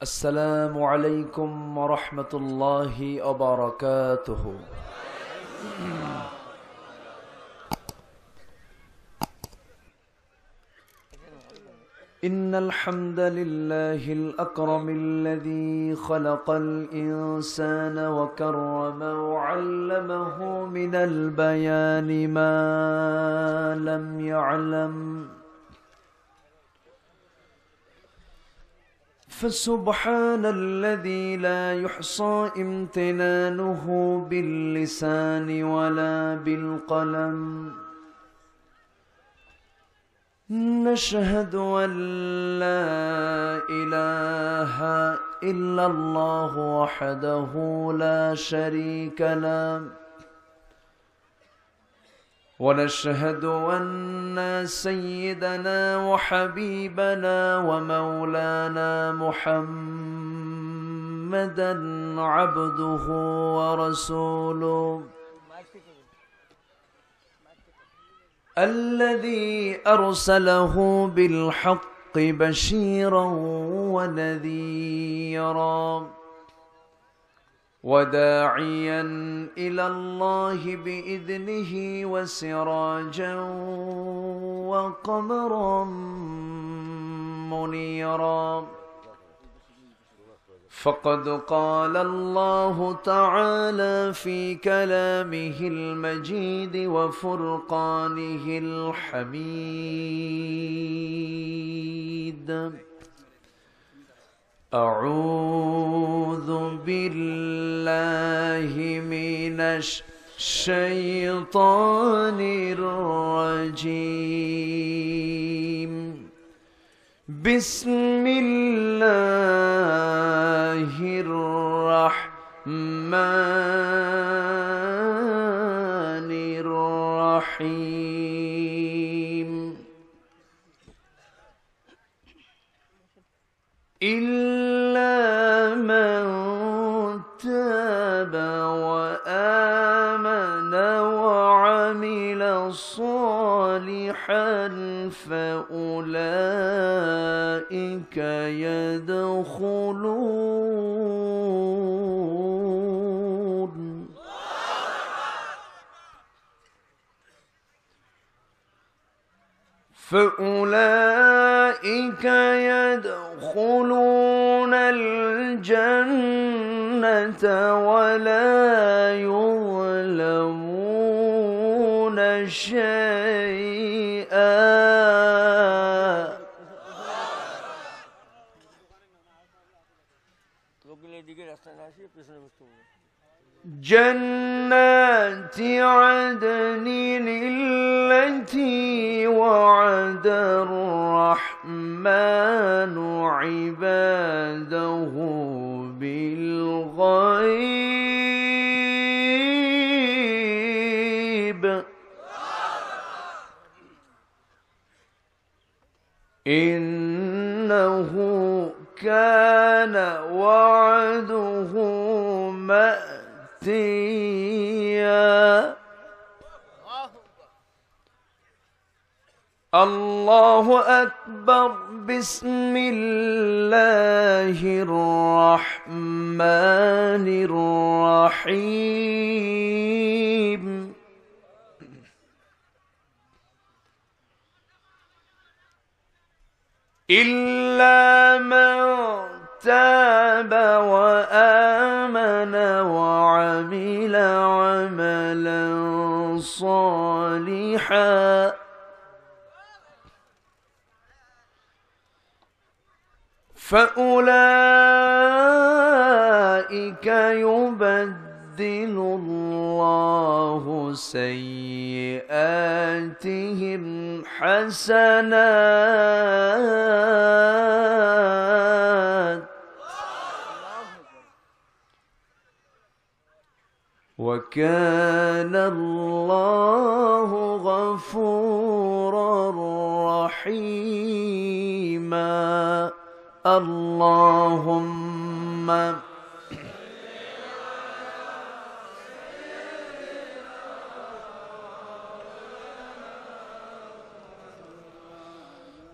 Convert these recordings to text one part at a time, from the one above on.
السلام عليكم ورحمة الله وبركاته. إن الحمد لله الأكرم الذي خلق الإنسان وكرمه وعلمه من البيان ما لم يعلم، فسبحان الذي لا يحصى امتنانه باللسان ولا بالقلم. نشهد أن لا إله إلا الله وحده لا شريك له، ونشهد أن سيدنا وحبيبنا ومولانا محمدا عبده ورسوله، الذي أرسله بالحق بشيرا ونذيرا وداعيا إلى الله بإذنه وسراجا وقمرا منيرا. فقد قال الله تعالى في كلامه المجيد وفرقانه الحميد: أعوذ بالله من الشيطان الرجيم. بسم الله الرحمن الرحيم. إلا من تاب وآمن وعمل صالحا فأولئك يدخلون الجنة ولا يظلمون شيئا. جنات عدن التي وعد الرحمن عباده بالغيب، إنه كان وعده مأتيا. الله أكبر. بسم الله الرحمن الرحيم. إلا من تاب وآمن وعمل عملا صالحا فأولئك يبدل الله سيئاتهم حسنات، وكان الله غفورا رحيما. اللهم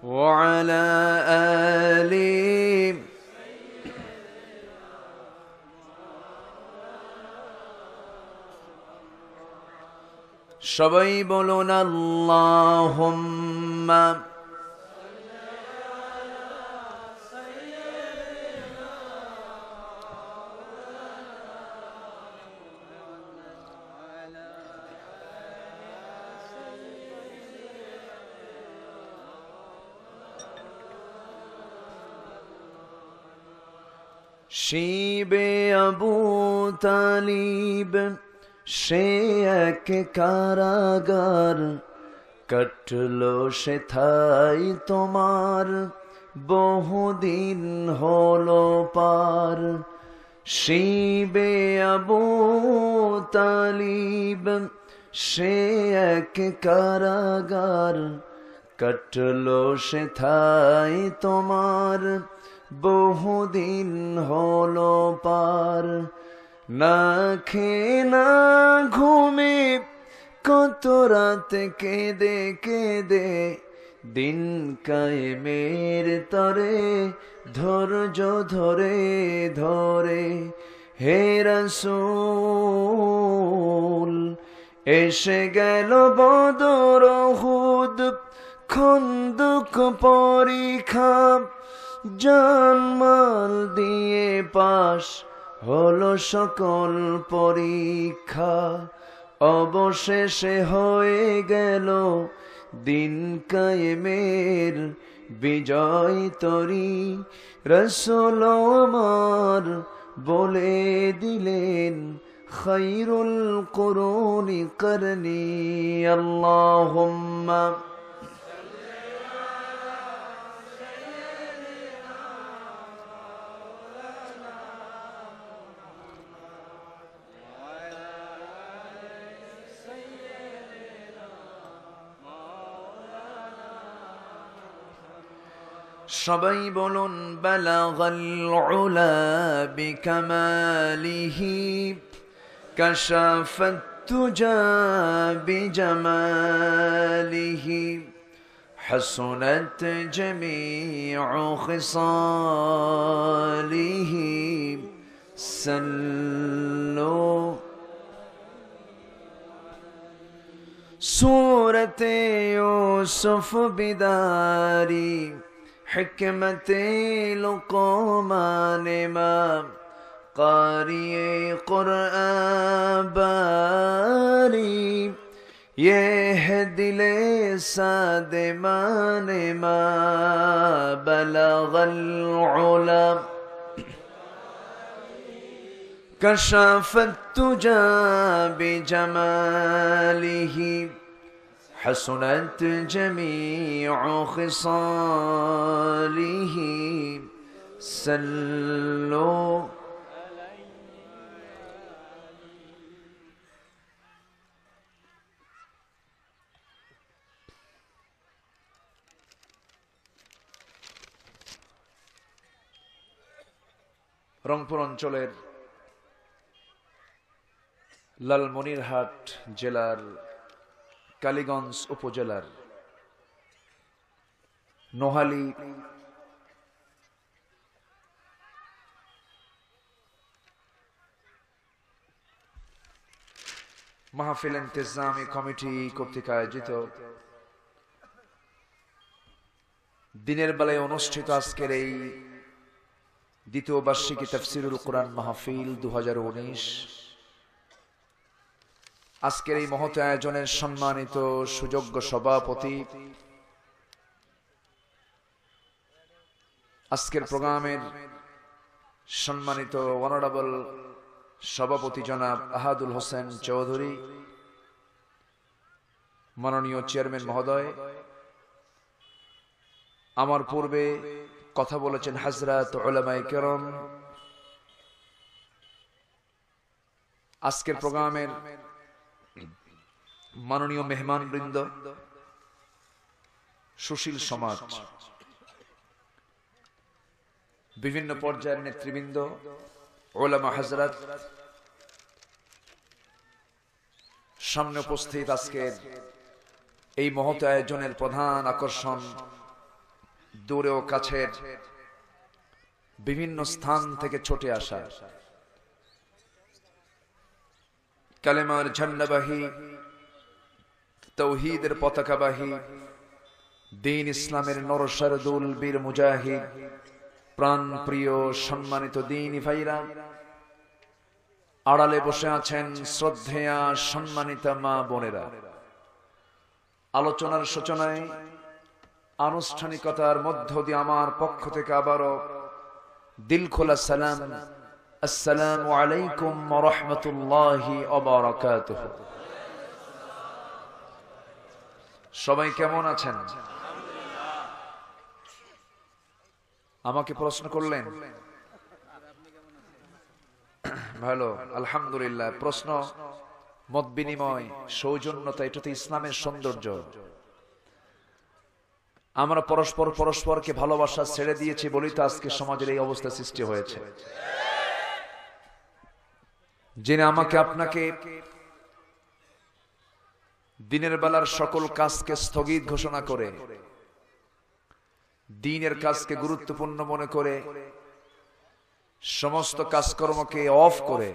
وعلى آل সবাই বলুন আল্লাহুম্মা শিবে আবু তালিব সে এক কারাগার, কাটলো সে থাই তোমার বহুদিন হলো পার। শিবে আবু তালিব সে এক কারাগার, কাটলো সে থাই তোমার বহুদিন হলো পার। না খেয়ে না ঘুমে কত রাত কেঁদে কেঁদে, দিন কায়েমের তরে ধৈর্য ধরে ধরে। হে রাসূল এসে গেল বদর উহুদ খন্দক পরীক্ষা, জানমাল দিয়ে পাশ হলো সকল পরীক্ষা। অবশেষে হয়ে গেল দিন কায়েমের বিজয় তরী। রাসূল আমার বলে দিলেন খায়রুল কুরুনি করনি। আল্লাহুম্মা সবাই বলুন বালাগাল উলা বিকামালিহি, কাশাফাত তুজা বিজামালিহি, হাসুনাত জামিউ খিসালিহি। সাল্লু সূরতে ইউসুফ বিদারি, হিকমতে লুকমান ইমাম, কারিয়ে কুরআন বারি। ये है दिले सादे माने मा बलगल उला, कशफत तुजा बिजमालिही, حسنت جميع خصاله। صلوا রংপুর অঞ্চলের লালমনিরহাট জেলার কালীগঞ্জ উপজেলার নোহালী মাহফিল ইন্তেজামি কমিটি কর্তৃক আয়োজিত দিনের বেলায় অনুষ্ঠিত আজকের এই দ্বিতীয় বার্ষিকী তাফসীরুল কুরআন মাহফিল 2019, আজকের এই মহৎ আয়োজনের সম্মানিত সুযোগ্য সভাপতি, আজকের প্রোগ্রামের সম্মানিত অনারেবল সভাপতি জনাব আহাদুল হোসেন চৌধুরী, মাননীয় চেয়ারম্যান মহোদয়, আমার পূর্বে কথা বলেছেন হযরত উলামায়ে কেরাম, আজকের প্রোগ্রামের মাননীয় মেহমানবৃন্দ, সুশীল সমাজ, বিভিন্ন পর্যায়ের নেতৃবৃন্দ, উলামা হযরত, সামনে উপস্থিত আজকের এই মহৎ আয়োজনের প্রধান আকর্ষণ, দূরে ও কাছের বিভিন্ন স্থান থেকে ছুটে আসা কালেমার ঝান্ডাবাহী তৌহিদের পতাকাবাহী, দ্বীন ইসলামের নরসারদুল বীর মুজাহিদ, প্রাণ প্রিয় সম্মানিত দ্বীনী ভাইরা, আড়ালে বসে আছেন শ্রদ্ধেয়া সম্মানিতা মা বোনেরা, আলোচনার সূচনায় আনুষ্ঠানিকতার মধ্য দিয়ে আমার পক্ষ থেকে আবারও দিল খোলা সালাম, আসসালামু আলাইকুম ওয়া রাহমাতুল্লাহি ওয়া বারাকাতুহু। সবাই কেমন আছেন? আমাকে প্রশ্ন করলেন, ভালো আলহামদুলিল্লাহ। প্রশ্ন, মত বিনিময়, সৌজন্যতা, এটা তো ইসলামের সৌন্দর্য। আমরা পরস্পরকে ভালোবাসা ছেড়ে দিয়েছি বলি তো আজকে সমাজের এই অবস্থা সৃষ্টি হয়েছে। যিনি আমাকে আপনাকে দিনের বেলার সকল কাজকে স্থগিত ঘোষণা করে, দ্বীনের কাজকে গুরুত্বপূর্ণ মনে করে, সমস্ত কাজকর্মকে অফ করে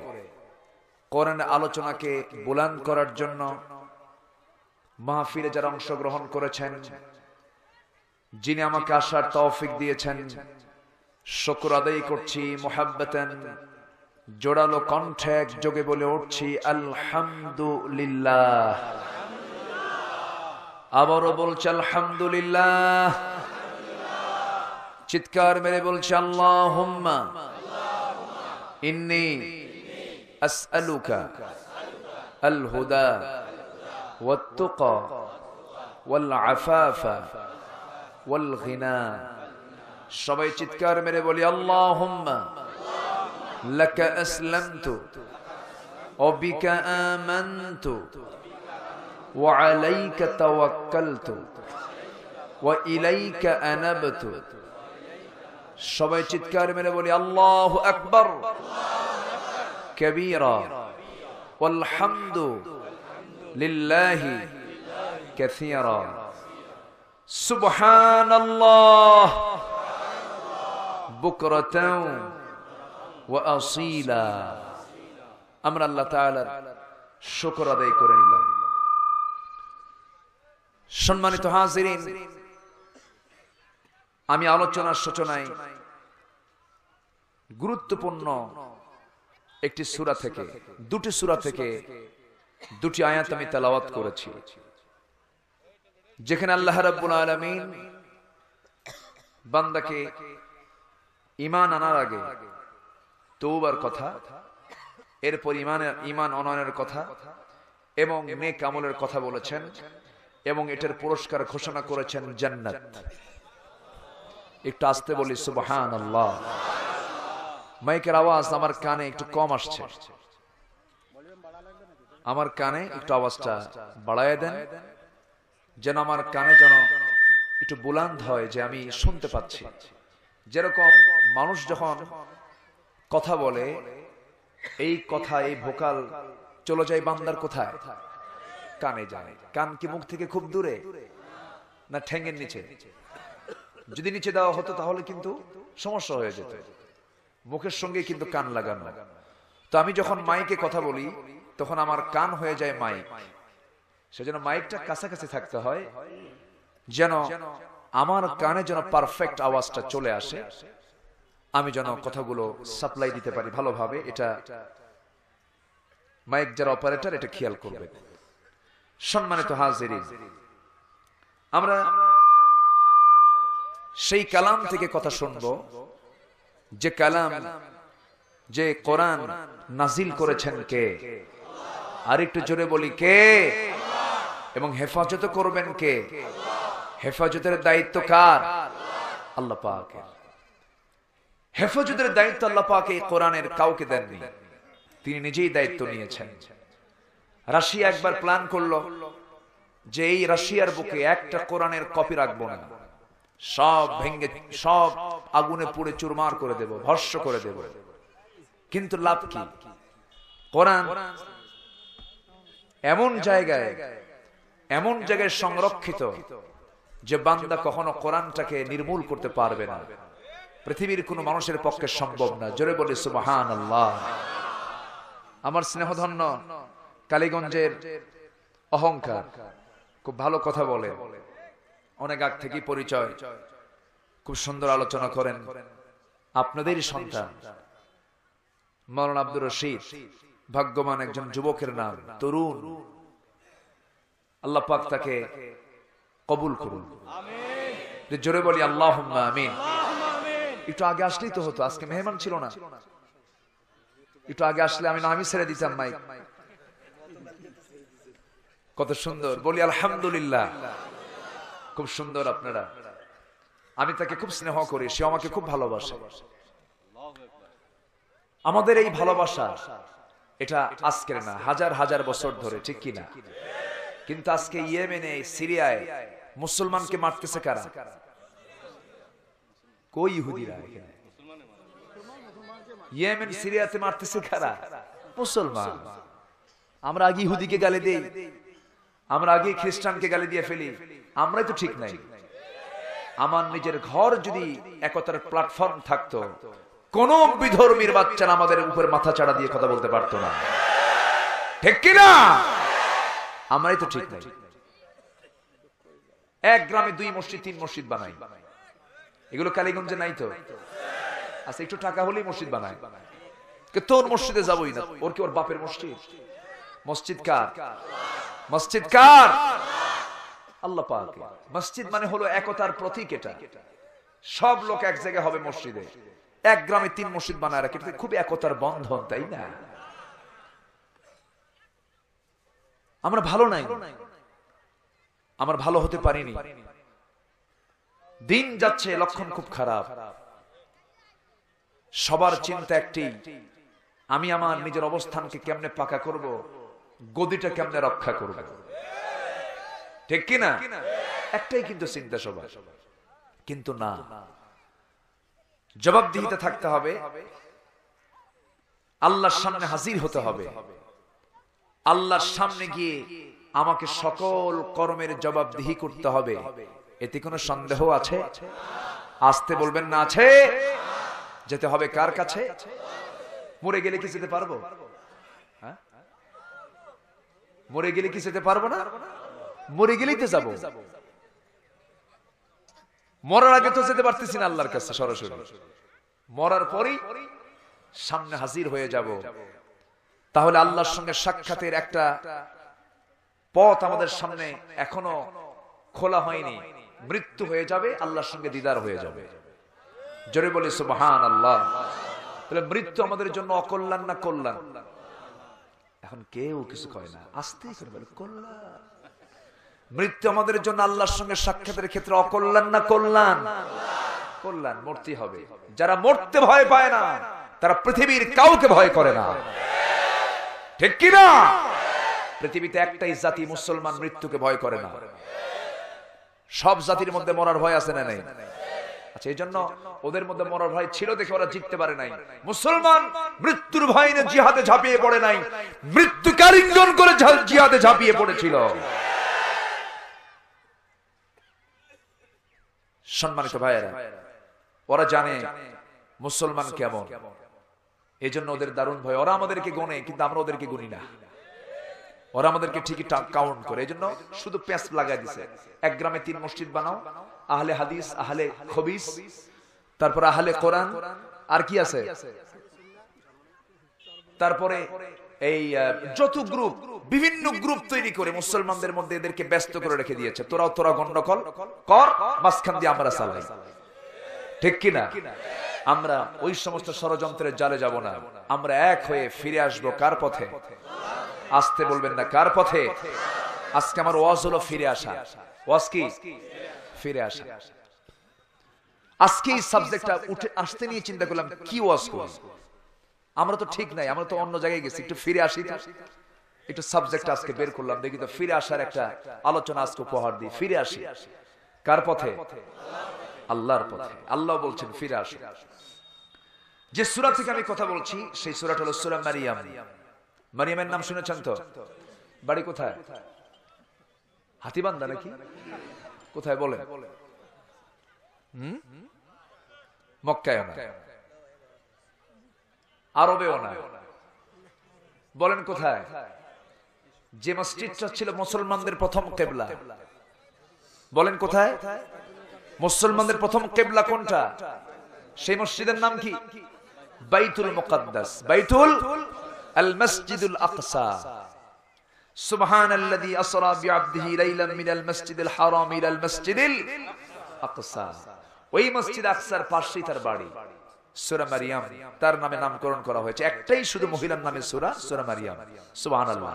কোরআন আলোচনাকে বুলান্দ করার জন্য মাহফিলে যারা অংশগ্রহণ করেছেন, যিনি আমাকে আসার তৌফিক দিয়েছেন, শুকর আদায় করছি। মুহাব্বাতান জোড়ালো কণ্ঠে একযোগে বলে উঠছি আলহামদুলিল্লাহ। আবারও বলছি আলহামদুলিল্লাহ। চিৎকার মেরে বলছি আল্লাহুম্মা ইন্নী আসআলুকা আল হুদা ওয়াত তুকা ওয়াল আফাফা ওয়াল গিনা। সবাই চিৎকার মেরে বলি আল্লাহুম্মা লাকা আসলামতু ওয়া বিকা আমানতু ওয়া আলাইকা তাওয়াক্কালতু ওয়া ইলাইকা আনাবতু। সবাই চিৎকার মেরে বলি আল্লাহু আকবার কাবীরা ওয়াল হামদু লিল্লাহি কাসীরা। সুবহানাল্লাহ বুকরাতাও ওয়া আসীলা। আমরা আল্লাহ তাআলার শুকর আদায় করে নিলাম। সম্মানিত হাজিরিন, আমি আলোচনার সূচনায় গুরুত্বপূর্ণ একটি সূরা থেকে, দুটি সূরা থেকে দুটি আয়াত আমি তেলাওয়াত করেছি, যেখানে আল্লাহ রাব্বুল আলামিন বান্দাকে ঈমান আনার আগে তওবার কথা, এরপর ঈমান অনয়নের কথা এবং নেক আমলের কথা বলেছেন এবং এটার পুরস্কার ঘোষণা করেছেন জান্নাত। একটু আস্তে বলি সুবহানাল্লাহ। মাইকের আওয়াজ আমার কানে একটু কম আসছে, আমার কানে একটু আওয়াজটা বাড়ায় দেন, যেন আমার কানে যেন একটু বুলান্দ হয়, যে আমি শুনতে পাচ্ছি। যেরকম মানুষ যখন কথা বলে, এই কথা, এই ভোকাল চলে যায় বান্দার কোথায়? কানে যায়। কান কি মুখ থেকে খুব দূরে না ঠ্যাঙের নিচে? যদি নিচে দেওয়া হতো তাহলে কিন্তু সমস্যা হয়ে যেত। মুখের সঙ্গে কিন্তু কান লাগানো। তো আমি যখন মাইকে কথা বলি তখন আমার কান হয়ে যায় মাইক। সেজন্য মাইকটা কাছাকাছি থাকতে হয়, যেন আমার কানে যেন পারফেক্ট আওয়াজটা চলে আসে, আমি যেন কথাগুলো সাপ্লাই দিতে পারি ভালোভাবে। এটা মাইক যারা অপারেটর এটা খেয়াল করবে। সম্মানিত হাজিরিন, আমরা সেই কালাম থেকে কথা শুনবো, যে কালাম, যে কোরআন নাজিল করেছেন কে? আর একটু জোরে বলি কে? এবং হেফাজত করবেন কে? হেফাজতের দায়িত্ব কার? আল্লাহ পাকের। হেফাজতের দায়িত্ব আল্লাহ পাক এই কোরআনের কাউকে দেননি, তিনি নিজেই দায়িত্ব নিয়েছেন। রাশিয়া একবার প্ল্যান করলো যে এই রাশিয়ার বুকে একটা কোরআনের কপি রাখবো না, সব ভেঙে, সব আগুনে পুড়ে চুরমার করে দেব, ভস্ম করে দেব। কিন্তু লাভ কি? কোরআন এমন জায়গায় সংরক্ষিত যে বান্দা কখনো কোরআনটাকে নির্মূল করতে পারবে না। পৃথিবীর কোন মানুষের পক্ষে সম্ভব না। জোরে বলি সুবহানাল্লাহ। আমার স্নেহধন্য কালীগঞ্জের অহংকার খুব ভালো কথা বলে, অনেক আগ থেকেই পরিচয়, খুব সুন্দর আলোচনা করেন। আপনাদেরই সন্তান মাওলানা আব্দুর রশিদ, ভাগ্যবান একজন যুবকের নাম, তরুণ। আল্লাহ পাক তাকে কবুল করুন, জোরে বলি আল্লাহুম্মা আমিন। একটু আগে আসলেই তো হতো, আজকে মেহমান ছিল না, একটু আগে আসলে আমি ছেড়ে দিতাম মাইক। কত সুন্দর, বলি আলহামদুলিল্লাহ। খুব সুন্দর আপনারা। আমি তাকে খুব স্নেহ করি, সে আমাকে খুব ভালোবাসে। আমাদের এই ভালোবাসা এটা আজকের না, হাজার হাজার বছর ধরে, ঠিক কিনা? কিন্তু আজকে ইয়েমেনে, সিরিয়ায় মুসলমানকে মারতেছে কারা? কই ইহুদিরা? ইয়েমেন সিরিয়াতে মারতেছে কারা? মুসলমান। আমরা আগে ইহুদিকে গালি দেই, আমরা আগে খ্রিস্টানকে গালি দিয়ে ফেলি, আমরাই তো ঠিক নাই। আমার নিজের ঘর যদি একতার প্ল্যাটফর্ম থাকতো, কোন বিধর্মীর বাচ্চারা আমাদের উপরে মাথা চাড়া দিয়ে কথা বলতে পারতো না, ঠিক কিনা? আমরাই তো ঠিক নাই। এক গ্রামে 2 মসজিদ 3 মসজিদ বানাই, এগুলো কালীগঞ্জে নাই তো? আচ্ছা, একটু টাকা হলেই মসজিদ বানায়। তোর মসজিদে যাবোই না, ওর কি ওর বাপের মসজিদ? মসজিদ কার? মসজিদ কার? আল্লাহ পাক। মসজিদ মানে হলো একতার প্রতীক। এটা সব লোক এক জায়গায় হবে মসজিদে। এক গ্রামে 3 মসজিদ বানায় রাখে, এটা খুব একতার বন্ধন, তাই না? আমরা ভালো নাই, আমরা ভালো হতে পারিনি। দিন যাচ্ছে, লক্ষণ খুব খারাপ। সবার চিন্তা একটি, আমি আমার নিজের অবস্থানকে কেমনে পাকা করব, গদিটা কেমনে রক্ষা করব, ঠিক কিনা? একটাই কিন্তু চিন্তা সবার। কিন্তু না, জবাবদিহিতে থাকতে হবে, আল্লাহর সামনে হাজির হতে হবে। আল্লাহর সামনে গিয়ে আমাকে সকল কর্মের জবাবদিহি করতে হবে। এতে কোনো সন্দেহ আছে? আসতে বলবেন না, আছে। যেতে হবে কার কাছে? মরে গেলে কি যেতে পারবো? মরে গেলে কি যেতে পারবো না? মরে গেলেই তো যাবো। মরার আগে তো যেতে পারতেছি না আল্লাহর কাছে সরাসরি। মরার পরেই সামনে হাজির হয়ে যাব। তাহলে আল্লাহর সঙ্গে সাক্ষাতের একটা পথ আমাদের সামনে এখনো খোলা হয়নি। মৃত্যু হয়ে যাবে, আল্লাহর সঙ্গে দিদার হয়ে যাবে। জোরে বলি সুবহানাল্লাহ। তাহলে মৃত্যু আমাদের জন্য অকল্যাণ না কল্যাণ? এখন কেউ কিছু কয় না, আস্তেই করে বলে কল্যাণ। মৃত্যু আমাদের জন্য আল্লাহর সঙ্গে সাক্ষাতের ক্ষেত্রে অকল্যাণ না কল্যাণ? কল্যাণ। মরতে হবে। যারা মরতে ভয় পায় না, তারা পৃথিবীর কাউকে ভয় করে না, ঠিক কিনা? পৃথিবীতে একটাই জাতি মুসলমান মৃত্যুকে ভয় করে না। সব জাতির মধ্যে মরার ভয় আছে না নেই? আচ্ছা, এই জন্য ওদের মধ্যে মরার ভয় ছিল দেখে ওরা জিততে পারে নাই। মুসলমান মৃত্যুর ভয় নিয়ে জিহাদে ঝাঁপিয়ে পড়ে নাই, মৃত্যুকে আলিঙ্গন করে জিহাদে ঝাঁপিয়ে পড়েছিল। সম্মানিত ভাইয়েরা, ওরা জানে মুসলমান কেমন, এই জন্য ওদের দারুণ ভয়। ওরা আমাদেরকে গনে, কিন্তু আমরা ওদেরকে গুনি না। ওরা আমাদেরকে ঠিকই কাউন্ট করে, এই জন্য শুধু প্যাঁচ লাগাই দিছে। এক গ্রামে 3 মসজিদ বানাও, আহলে হাদিস, আহলে খবিস, তারপর আহলে কোরআন, আর কি আছে? তারপরে এই যত গ্রুপ, বিভিন্ন গ্রুপ তৈরি করে মুসলমানদের মধ্যে এদেরকে ব্যস্ত করে রেখে দিয়েছে। তোরা গন্ডগোল কর, মাঝখান দিয়ে আমরা চালাই, ঠিক কিনা? আমরা ওই সমস্ত ষড়যন্ত্রের জালে যাব না। আমরা এক হয়ে ফিরে আসবো কার পথে? আসতে বলবেন না, কার পথে? আজকে আমার ওয়াজ হলো ফিরে আসা। ওয়াজ কি? ফিরে আসা। আজকে এই সাবজেক্টটা উঠে আসতে নিয়ে চিন্তা করলাম কি ওয়াজ করব। আমরা তো ঠিক নাই, আমরা তো অন্য জায়গায় গেছি, একটু ফিরে আসি তো। একটু সাবজেক্ট আজকে বের করলাম, দেখি তো ফিরে আসার একটা আলোচনা আজকে উপহার দিই। ফিরে আসি কার পথে? আল্লাহর পথে। আল্লাহ বলছেন ফিরে আসো। যে সূরা থেকে আমি কথা বলছি সেই সূরাটা হলো সূরা মারিয়াম। মারিয়ামের নাম শুনেছেন তো? বাড়ি কোথায়? হাতিবান্ধা নাকি কোথায় বলেন? মক্কায় না, আরবেও না, বলেন কোথায়? যে মসজিদটা ছিল মুসলমানদের প্রথম কিবলা, বলেন কোথায়? মুসলমানদের প্রথম কিবলা কোনটা? সেই মসজিদের নাম কি? বাইতুল মুকাদ্দাস, বাইতুল আল মসজিদুল আকসা। সুবহানাল্লাযী আসরা বিআবদিহি লাইলাম মিনাল মাসজিদিল হারাম ইলাল মাসজিদিল আকসা। ওই মসজিদ আকসার পাশেই তার বাড়ি। সূরা মারিয়াম তার নামে নামকরণ করা হয়েছে। একটাই শুধু মহিলার নামে সূরা, সূরা মারিয়াম। সুবহানাল্লাহ।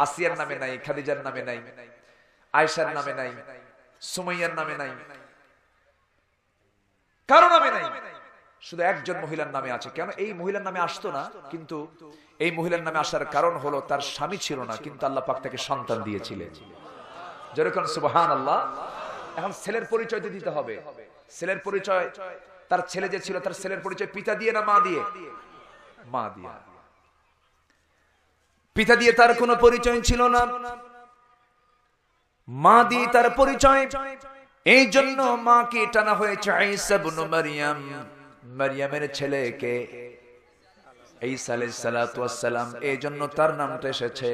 আসিয়ার নামে নাই, খাদিজার নামে নাই, আয়েশার নামে নাই, সুমাইয়ার নামে নাই, কারো নামে নাই, শুধু একজন মহিলার নামে আছে। কেন এই মহিলার নামে আসতো না? কিন্তু এই মহিলার নামে আসার কারণ হলো তার স্বামী ছিল না, কিন্তু আল্লাহ পাক তাকে সন্তান দিয়েছিলেন। যেরকম সুবহানাল্লাহ। এখন ছেলের পরিচয় দিতে হবে। ছেলের পরিচয়, তার ছেলে যে ছিল তার ছেলের পরিচয় পিতা দিয়ে না মা দিয়ে? মা দিয়ে। পিতা দিয়ে তার কোনো পরিচয় ছিল না, মা দিয়ে তার পরিচয়। এই জন্য মাকে টানা হয়েছে ঈসা ইবনে মারইয়াম, মারইয়ামের ছেলেকে ঈসা আলাইহিস সালাতু ওয়াস সালাম। এই জন্য তার নামটা এসেছে।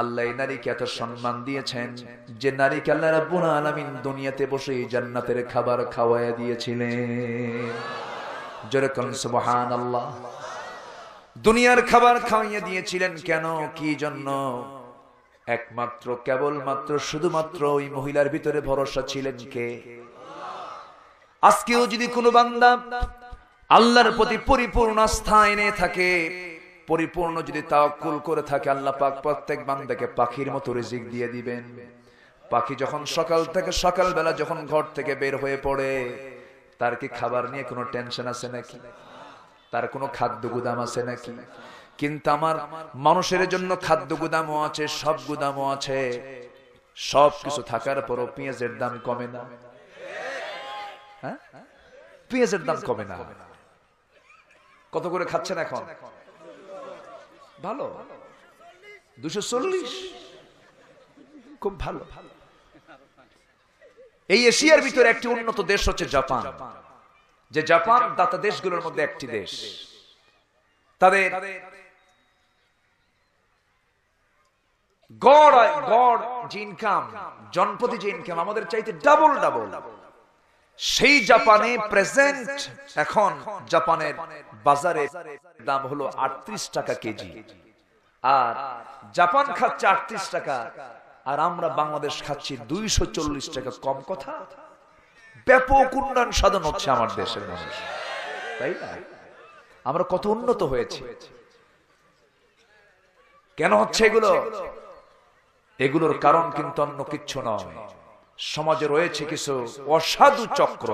আল্লাহ এই নারীকে এত সম্মান দিয়েছেন যে নারীকে আল্লাহ রাব্বুল আলামিন দুনিয়াতে বসে জান্নাতের খাবার খাওয়ায়া দিয়েছিলেন। যেরকম সুবহানাল্লাহ। দুনিয়ার খাবার খাওয়াইয়া দিয়েছিলেন কেন, কি জন্য? একমাত্র কেবলমাত্র শুধুমাত্র ওই মহিলার ভিতরে ভরসা ছিলেন কে? আজকেও যদি কোনো বান্দা আল্লাহর প্রতি পরিপূর্ণ আস্থা এনে থাকে, পরিপূর্ণ যদি তাওয়াক্কুল করে থাকে, আল্লাহ পাক প্রত্যেক বান্দাকে পাখির মতো রিজিক দিয়ে দিবেন। পাখি যখন সকালবেলা যখন ঘর থেকে বের হয়ে পড়ে, তার কি খাবার নিয়ে কোনো টেনশন আছে নাকি? তার কোনো খাদ্য গুদাম আছে নাকি? কিন্তু আমার মানুষের জন্য খাদ্য গুদামও আছে, সব গুদামও আছে। সব কিছু থাকার পরও পেঁয়াজের দাম কমে না। হ্যাঁ, পেঁয়াজের দাম কমে না। কত করে খাচ্ছেন এখন? ভালো, 240। খুব ভালো। এই এশিয়ার ভিতরে একটি উন্নত দেশ হচ্ছে জাপান, যে জাপান দাতা দেশগুলোর মধ্যে একটি দেশ। তাদের গড় যে ইনকাম, জনপ্রতি যে ইনকাম আমাদের চাইতে ডাবল। সেই জাপানে প্রেজেন্ট এখন জাপানের বাজারে দাম হলো 38 টাকা কেজি। আর জাপান খাচ্ছে 38 টাকা, আর আমরা বাংলাদেশ খাচ্ছি 240 টাকা। কম কথা? ব্যাপক উন্নয়ন সাধন হচ্ছে আমার দেশের মানুষ, তাই না? আমরা কত উন্নত হয়েছে। কেন হচ্ছে এগুলো? এগুলোর কারণ কিন্তু অন্য কিচ্ছু নয়। সমাজে রয়েছে কিছু অসাধু চক্র।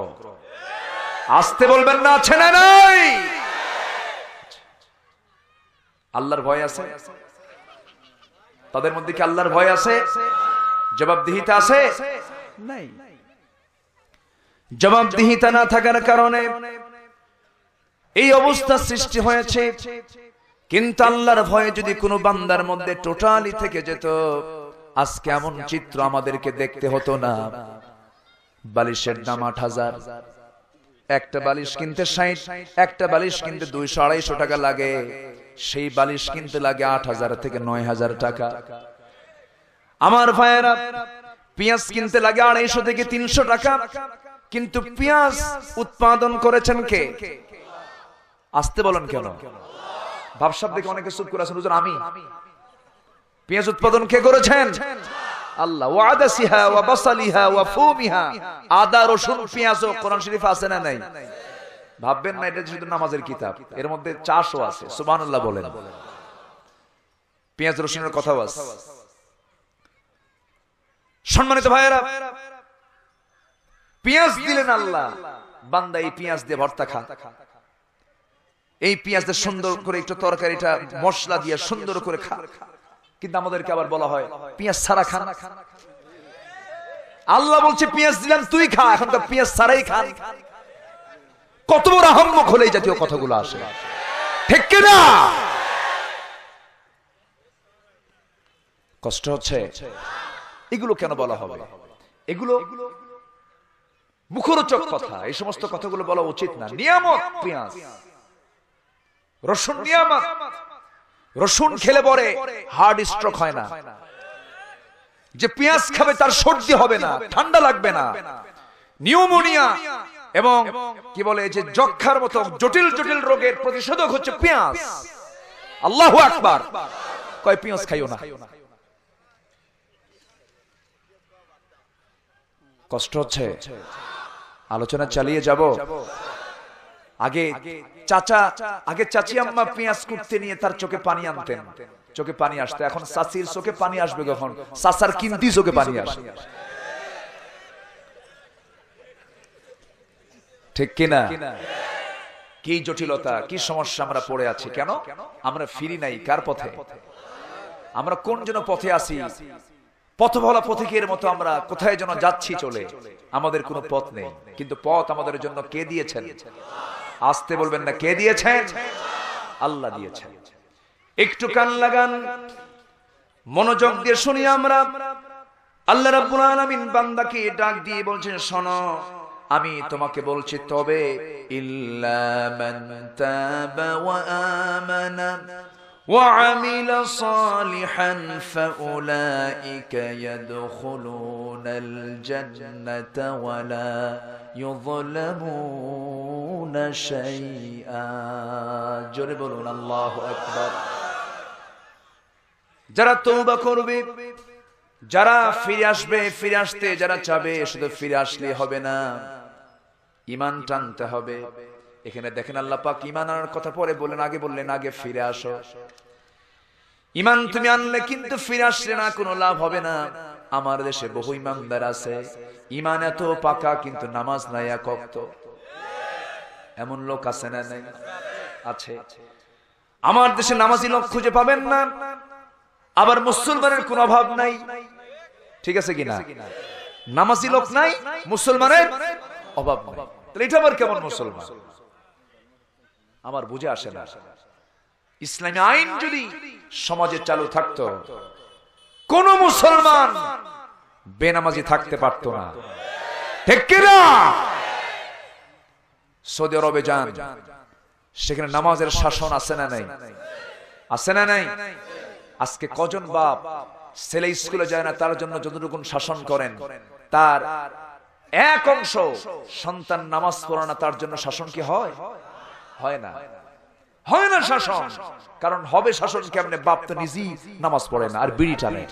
আসতে বলবেন না, আছে না নাই? আল্লাহর ভয় আছে তাদের মধ্যে? কি আল্লাহর ভয় আছে? জবাবদিহিতা আছে? নাই। জবাবদিহিতা না থাকার কারণে এই অবস্থা সৃষ্টি হয়েছে। কিন্তু আল্লাহর ভয়ে যদি কোনো বান্দার মধ্যে টোটালি থেকে যেত, আজকে এমন চিত্র আমাদেরকে দেখতে হতো না। বালিশের দাম 8000, একটা বালিশ কিনতে 60, একটা বালিশ কিনতে 200-250 টাকা লাগে। সেই বালিশ কিনতে লাগে 8000 থেকে 9000 টাকা। আমার ভাইয়েরা, পেঁয়াজ কিনতে লাগে 250 থেকে 300 টাকা। কিন্তু পেঁয়াজ উৎপাদন করেছেন কে? আসতে বলেন কেন? ভাবসাব দেখে অনেকে চুপ করে আছেন। হুজুর আমি। পেঁয়াজ উৎপাদন কে করেছেন? আল্লাহ। ওয়া আদাসিহা ওয়া বাসালিহা ওয়া ফুমিহা। আদা, রসুন, পেঁয়াজ কোরআন শরীফে আছে না নাই? ভাববেন না এটা শুধু নামাজের কিতাব, এর মধ্যে চাষও আছে। সুবহানাল্লাহ বলেন। পেঁয়াজ রসুনের কথাও আছে। সম্মানিত ভাইয়েরা, পেঁয়াজ দিলেন আল্লাহ, বান্দা এই পেঁয়াজ দিয়ে ভর্তা খা, এই পেঁয়াজ দিয়ে সুন্দর করে একটু তরকারিটা মশলা দিয়ে সুন্দর করে খা। কিন্তু আমাদেরকে আবার বলা হয় পেঁয়াজ ছাড়া খান। আল্লাহ বলছে পেঁয়াজ দিলাম তুই খা, এখন তো পেঁয়াজ ছাড়াই খান। কত বড় আহম্মক হলে এই জাতীয় কথাগুলো আসে, ঠিক কি না? কষ্ট হচ্ছে। এগুলো কেন বলা হবে? এগুলো মুখরোচক কথা, এই সমস্ত কথাগুলো বলা উচিত না। নিয়ামত পেঁয়াজ, রসুন নিয়ামত। রসুন খেলে পরে হার্ট স্ট্রোক হয় না, যে পেঁয়াজ খাবে তার সর্দি হবে না, ঠান্ডা লাগবে না, নিউমোনিয়া এবং কি বলে যে যক্ষার মতো জটিল জটিল রোগের প্রতিষেধক হচ্ছে পেঁয়াজ। আল্লাহু আকবার। কয় পেঁয়াজ খাইও না। কষ্ট হচ্ছে, আলোচনা চালিয়ে যাব। আগে চাচি আম্মা পেঁয়াজ কুটতে নিয়ে তার চোখে পানি আনতেন, চোখে পানি আসতো। এখন চাচির চোখে পানি আসবে কখন? চাচার কিন্তি চোখে পানি আসে। ঠিক কিনা? কি জটিলতা, কি সমস্যা আমরা পড়ে আছি। কেন আমরা ফিরি নাই? কার পথে? আমরা কোন যেন পথে আছি? পথভোলা পথিকের মতো আমরা কোথায় যেন যাচ্ছি চলে, আমাদের কোনো পথ নেই। কিন্তু পথ আমাদের জন্য কে দিয়েছেন? আসতে বলবেন না, কে দিয়েছেন? আল্লাহ দিয়েছেন। একটু কান লাগান, মনোযোগ দিয়ে শুনি আমরা। আল্লাহ রাব্বুল আলামিন বান্দাকে ডাক দিয়ে বলছেন, শোনো আমি তোমাকে বলছি, তবে ইল্লা মান তাবা ওয়া আমানা ওয়া আমিলা সালিহান ফাউলাইকা ইয়াদখুলুনাল জান্নাতা ওয়া লা ইউযলামুনা শাইআ। জোরে বলুন আল্লাহু আকবার। যারা তওবা করবে, যারা ফিরে আসবে, ফিরে আসতে যারা চাবে, শুধু ফিরে আসলে হবে না, ঈমান টানতে হবে। এখানে দেখেন আল্লাহ পাক ঈমান আনার কথা পরে বললেন, আগে বললেন আগে ফিরে আসো। ঈমান তুমি আনলে কিন্তু ফিরে আসলে না, কোনো লাভ হবে না। আমার দেশে বহু ঈমানদার আছে, ঈমান এত পাকা কিন্তু নামাজ নাই এক ওয়াক্ত। এমন লোক আছে না? নাই? আছে। আমার দেশে নামাজি লোক খুঁজে পাবেন না, আবার মুসলমানের কোনো অভাব নাই। ঠিক আছে কিনা? নামাজি লোক নাই, মুসলমানের অভাব নাই। তাহলে এটা আবার কেমন মুসলমান? আমার বুঝে আসে না। ইসলামী আইন যদি সমাজে চালু থাকতো, কোন মুসলমান বেনামাজি থাকতে পারতো না। ঠিক কিনা? সৌদি আরবে যান, সেখানে নামাজের শাসন আছে না নাই? আছে না নাই? আজকে কজন বাপ ছেলে স্কুলে যায় না, তার জন্য যতটুকু শাসন করেন, তার এক অংশ সন্তান নামাজ পড়ে না, তার জন্য শাসন কি হয়? হয় না, হয় না শাসন। কারণ হবে শাসন কেমনে? বাপ তো নিজেই নামাজ পড়ে না, আর বিড়ি টানে।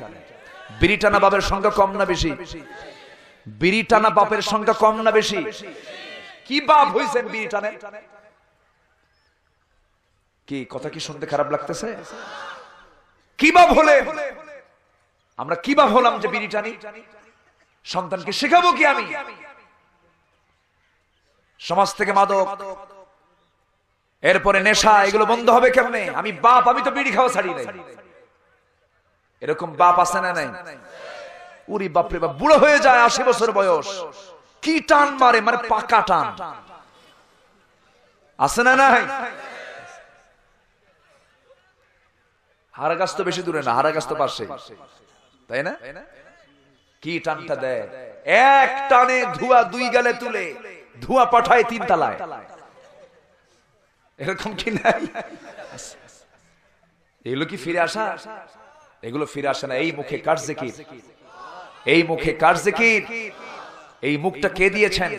বিড়ি টানা বাপের সংখ্যা কম না বেশি? বিড়ি টানা বাপের সংখ্যা কম না বেশি? কি বাপ হইছেন বিড়ি টানে? কি কথা, কি শুনতে খারাপ লাগতেছে? কি বাপ হলে আমরা, কি বাপ হলাম যে বিড়ি টানি? সন্তানকে শেখাবো কি আমি? সমাজ থেকে মাদক, এরপরে নেশা, এগুলো বন্ধ হবে কেমনে? আমি বাপ, আমি তো বিড়ি খাওয়া ছাড়ি নাই। এরকম বাপ আছে না নাই? উরি বাপরে বাপ, বুড়ো হয়ে যায় 80 বছর বয়স, কি টান মারে, মানে পাকা টান। আছে না নাই? হারাগাছ তো বেশি দূরে না, হারাগাছ তো পাশে, তাই না? কি টানটা দেয়, এক টানে ধোঁয়া 2 গালে তুলে ধোঁয়া পাঠায় 3 তলায়। এরকম কি নাই? এগুলো কি ফিরে আসা? এগুলো ফিরে আসে না। এই মুখে কার জিকির, এই মুখে কার জিকির? এই মুখটা কে দিয়েছেন?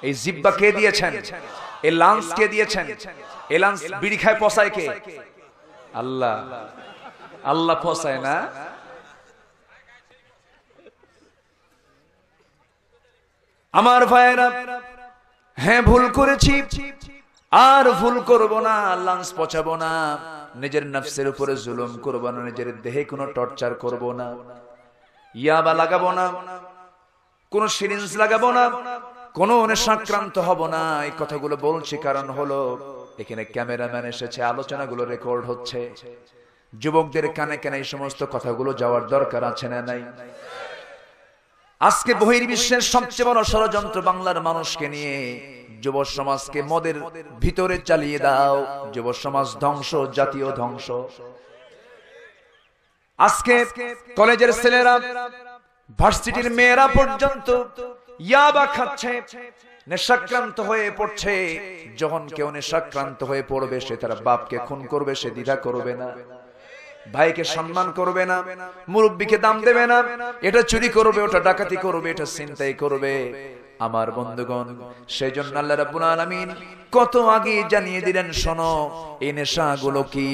এই জিহ্বা কে দিয়েছেন? এই লাঞ্চ কে দিয়েছেন? এই লাঞ্চ বিড়ি খায় পচায় কে? আল্লাহ। আল্লাহ পচায় না? আমার ভাইয়েরা, হ্যাঁ ভুল করেছি, আর ভুল করব না। লাঞ্চ পচাবো না, নিজের নফসের উপরে জুলুম করব না, নিজের দেহে কোনো টর্চার করব না, ইয়াবা লাগাবো না, কোন সিরিঞ্জ লাগাবো না, কোন নেশাক্রান্ত হব না। এই কথাগুলো বলছি কারণ হলো এখানে ক্যামেরাম্যান এসেছে, আলোচনাগুলো রেকর্ড হচ্ছে। যুবকদের কানে কানে এই সমস্ত কথাগুলো যাওয়ার দরকার আছে না নাই? আজকে বহির্বিশ্বের সবচেয়ে বড় ষড়যন্ত্র বাংলার মানুষকে নিয়ে। যুব সমাজকে মদের ভিতরে চালিয়ে দাও, যুব সমাজ ধ্বংস, জাতীয় ধ্বংস। আজকে কলেজের ছেলেরা, ভার্সিটির মেয়েরা পর্যন্ত ইয়াবা খাচ্ছে, নেশাক্রান্ত হয়ে পড়ছে। যখন কেউ নেশাক্রান্ত হয়ে পড়বে, সে তার বাপকে খুন করবে, সে দ্বিধা করবে না। ভাইকে সম্মান করবে না, মুরব্বিকে দাম দেবে না, এটা চুরি করবে, ওটা ডাকাতি করবে, এটা ছিনতাই করবে। আমার বন্ধুগণ, সেজন্য আল্লাহ রাব্বুল আলামিন কত আগে জানিয়ে দিলেন, শোনো এই নেশাগুলো কি।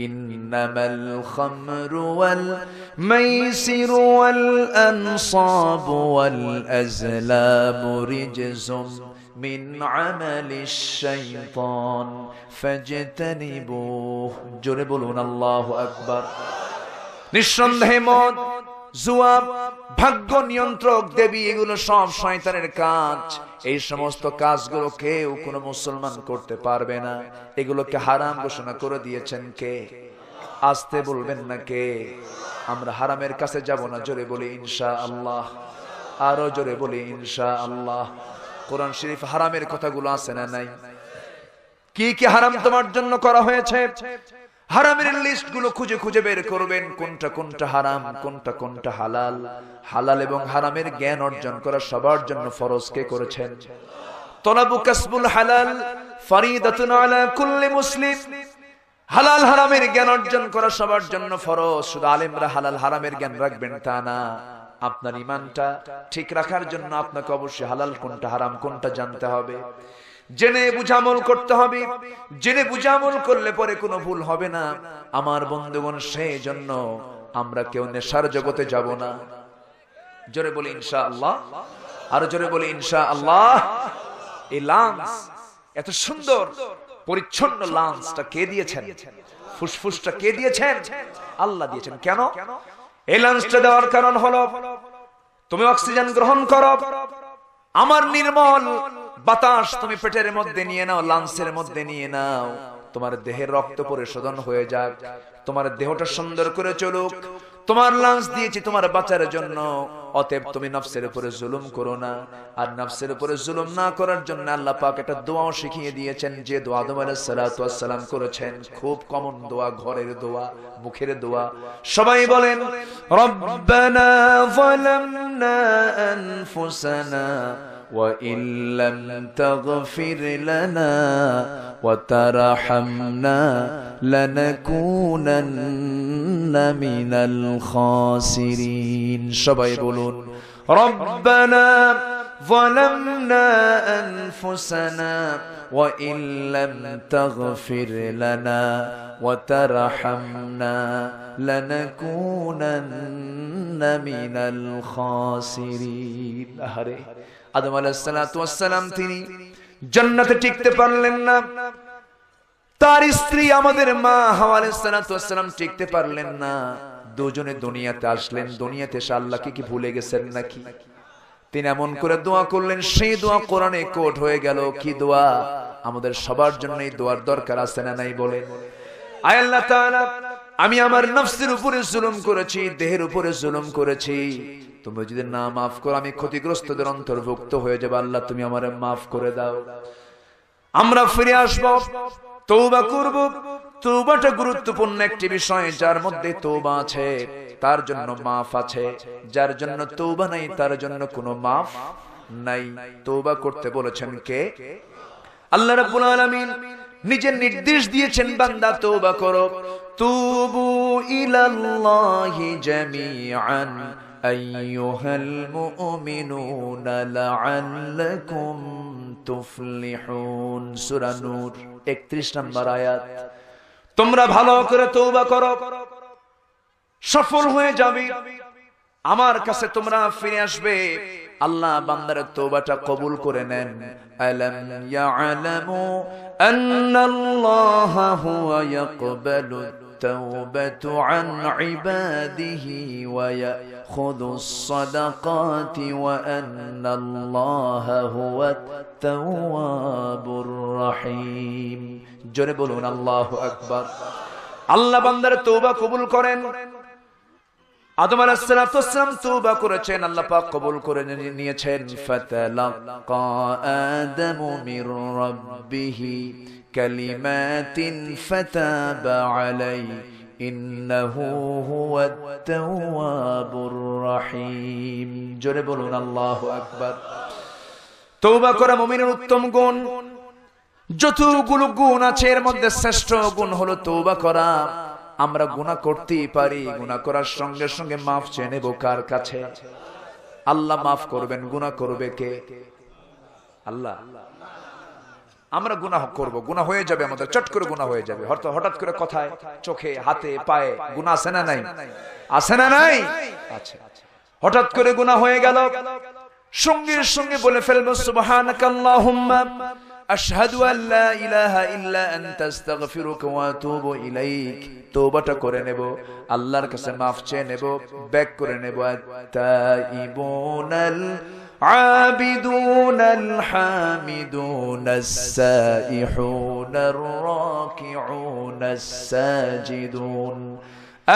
ইন্নামাল খামরু ওয়াল মাইসিরু ওয়াল আনসাবু ওয়াল আজলামু রিজসুম মিন আমালিশ শাইতান ফাজতানিবুহ। জোরে বলুন আল্লাহু আকবার। নিঃসন্দেহে মদ, জুয়া, ভাগ্য নিয়ন্ত্রক দেবী, এগুলো সব শয়তানের কাজ। এই সমস্ত কাজগুলো কেউ কোনো মুসলমান করতে পারবে না। এগুলোকে হারাম ঘোষণা করে দিয়েছেন কে? আসতে বলবেন না কে? আমরা হারামের কাছে যাব না। জোরে বলি ইনশাআল্লাহ, আরো জোরে বলি ইনশাআল্লাহ। কোরআন শরীফ হারামের কথাগুলো আছে না নাই? কি কি হারাম তোমার জন্য করা হয়েছে, হারামের লিস্ট গুলো খুঁজে খুঁজে বের করবেন, কোনটা কোনটা হারাম, কোনটা কোনটা হালাল। হালাল এবং হারামের জ্ঞান অর্জন করা সবার জন্য ফরজ কে করেছেন? তলাবু কাসবুল হালাল ফরিদাতুন আলা কুল্লি মুসলিম। হালাল হারামের জ্ঞান অর্জন করা সবার জন্য ফরজ। শুধু আলেমরা হালাল হারামের জ্ঞান রাখবেন তা না। আপনার ঈমানটা ঠিক রাখার জন্য আপনাকে অবশ্যই হালাল কোনটা হারাম কোনটা জানতে হবে, জেনে বুঝে আমল করতে হবে। জেনে বুঝে আমল করলে পরে কোনো ভুল হবে না। আমার বন্ধুগণ, সেই জন্য আমরা কেউ নেশার জগতে যাব না। জোরে বলি ইনশাআল্লাহ, আর জোরে বলি ইনশাআল্লাহ। এই লাঞ্চ, এত সুন্দর পরিচ্ছন্ন লাঞ্চটা কে দিয়েছেন? ফুসফুসটা কে দিয়েছেন? আল্লাহ দিয়েছেন। কেন? এই লাঞ্চটা দেওয়ার কারণ হলো তুমি অক্সিজেন গ্রহণ করো, আমার নির্মল বাতাস তুমি পেটের মধ্যে নিয়ে নাও, লাংসের মধ্যে নিয়ে নাও, তোমার দেহের রক্ত পরিশোধন হয়ে যাক, তোমার দেহটা সুন্দর করে চলুক। তোমার লাংস দিয়েছি তোমার বাঁচার জন্য। অতএব তুমি নফসের উপরে জুলুম করো না। আর নফসের উপরে জুলুম না করার জন্য আল্লাহ পাক একটা দোয়াও শিখিয়ে দিয়েছেন, যে দোয়া আদম আলাইহিস সালাতু ওয়াস সালাম করেছেন। খুব কমন দোয়া, ঘরের দোয়া, মুখের দোয়া। সবাই বলেন, রব্বানা যালামনা আনফুসানা وَإِن لَّمْ تَغْفِرْ لَنَا وَتَرْحَمْنَا لَنَكُونَنَّ مِنَ الْخَاسِرِينَ। সবাই বলুন, رَبَّنَا ظَلَمْنَا أَنفُسَنَا وَإِن لَّمْ تَغْفِرْ لَنَا وَتَرْحَمْنَا لَنَكُونَنَّ مِنَ الْخَاسِرِينَ। আরে আদম আলাইহিস সালাতু ওয়াস সালাম তিনি জান্নাতে টিকতে পারলেন না, তার স্ত্রী আমাদের মা হাওয়া আলাইহিস সালাতু ওয়াস সালাম টিকতে পারলেন না। দুজনে দুনিয়াতে আসলেন। দুনিয়াতে এসে আল্লাহকে কি ভুলে গেছেন নাকি? তিনি এমন করে দোয়া করলেন, সেই দোয়া কোরআনে কোট হয়ে গেল। কি দোয়া? আমাদের সবার জন্য এই দোয়ার দরকার আছে না নাই? বলেন, আয় আল্লাহ তাআলা, আমি আমার নফসের উপরে জুলুম করেছি, দেহের উপরে জুলুম করেছি। তুমি যদি না মাফ করো, আমি ক্ষতিগ্রস্তদের অন্তর্ভুক্ত হয়ে যাব। আল্লাহ তুমি আমারে মাফ করে দাও। আমরা ফিরে আসব, তওবা করব। তওবাটা গুরুত্বপূর্ণ একটি বিষয়। যার মধ্যে তওবা আছে তার জন্য মাফ আছে, যার জন্য তওবা নাই তার জন্য কোনো মাফ নাই। তওবা করতে বলেছেন কে? আল্লাহ রাব্বুল আলামিন নিজের নির্দেশ দিয়েছেন, বান্দা তওবা করো। তুবু ইলাল্লাহি জামিআন আইয়ুহাল মুমিনুনা লাআল্লাকুম তুফলিহুন। সূরা নূর 31 নম্বর আয়াত। তোমরা ভালো করে তওবা করো, সফল হয়ে যাবে। আমার কাছে তোমরা ফিরে আসবে। আল্লাহ বান্দার তওবাটা কবুল করে নেন। আলাম ইয়ালামু আন্নাল্লাহা হুয়া ইয়াকবালু তাওবাতু আন ইবাদিহি ওয়া ইয়াখুযুস সাদাকাতি ওয়া আন্নাল্লাহা হুয়াত তাওয়াবুর রহিম। জোরে বলুন আল্লাহু আকবার। আল্লাহ বান্দার তওবা কবুল করেন। আদম আলাইহিস সালাতু ওয়াস সালাম তওবা করেছেন, আল্লাহ পাক কবুল করে নিয়েছেন। ফাতালাক্কা আদামু মির রাব্বিহি কালিমাতিন ফাতাবা আলাইহি ইন্নাহু হুয়াত তাওয়াবুর রহিম। জোরে বলুন আল্লাহু আকবার। তওবা করা মুমিনের উত্তম গুণ। যতগুলো গুণ আছে এর মধ্যে শ্রেষ্ঠ গুণ হলো তওবা করা। আমরা গুনাহ করতেই পারি, গুনাহ করার সঙ্গে সঙ্গে মাফ চেয়ে নেব কার কাছে? আল্লাহ মাফ করবেন, গুনাহ করবে কে? আল্লাহ। আমরা গুনাহ করব, গুনাহ হয়ে যাবে, আমাদের চট করে গুনাহ হয়ে যাবে, হঠাৎ করে কথায়, চোখে, হাতে, পায়ে গুনাহ আছে না নাই? আছে না নাই? আচ্ছা, হঠাৎ করে গুনাহ হয়ে গেল, সঙ্গে সঙ্গে বলে ফেলবো সুবহানাকাল্লাহুম্মা আশহাদু আল্লা ইলাহা ইল্লা আনতা আস্তাগফিরুকা ওয়া আতুবু ইলাইক। তওবাটা করে নেব, আল্লাহর কাছে মাফ চেয়ে নেব, ব্যাক করে নেব। আত-তাইবুনাল আবিদুনাল হামিদুনাস সাইহুনার রাকিউনাস সাজিদুন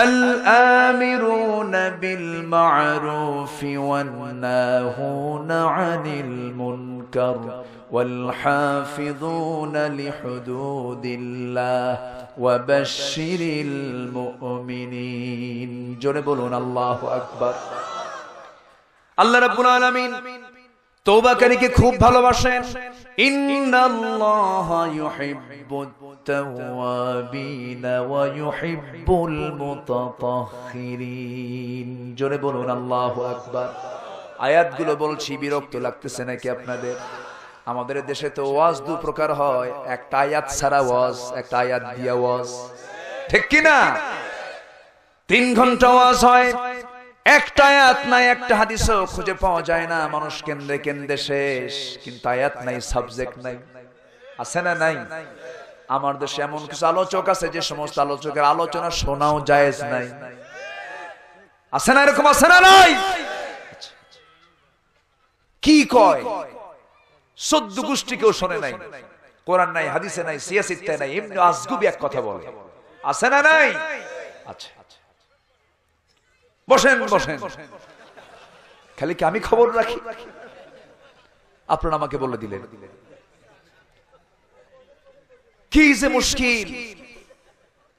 الآمرون بالمعروف والناهون عن المنكر والحافظون لحدود الله وبشر المؤمنين। জোরে বলুন আল্লাহু আকবার। আল্লাহ রাব্বুল আলামিন তওবাকারীকে খুব ভালোবাসেন। ইন্নাল্লাহা ইউহিব্বুত তাওয়াবিনা ওয়া ইউহিব্বুল মুতাতাহহিরিন। জোরে বলুন আল্লাহু আকবার। আয়াতগুলো বলছি, বিরক্ত লাগতেছে নাকি আপনাদের? আমাদের দেশে তো ওয়াজ দু প্রকার হয়, একটা আয়াত ছাড়া ওয়াজ, একটা আয়াত দিয়া ওয়াজ, ঠিক কি না? 3 ঘন্টা ওয়াজ হয়, একটা আয়াত নাই, একটা হাদিসও খুঁজে পাওয়া যায় না, মানুষ কেন্দ্রে কেন্দ্রে শেষ, কিন্তু আয়াত নাই, সাবজেক্ট নাই। আছে না নাই? আমার দেশে এমন কিছু আলোচক আছে যে সমস্ত আলোচকের আলোচনা শোনাও জায়েজ নাই। আছে না এরকম? আছে না নাই? কি কয় 14 গোষ্ঠী কেউ শোনে নাই, কোরআন নাই, হাদিসে নাই, সিয়াসিতে নাই, এমনি আজগুবি এক কথা বলে। আছে না নাই? আচ্ছা, বসেন বসেন, খালি কি আমি খবর রাখি? আপনারা আমাকে বলে দিলেন। কি যে মুশকিল,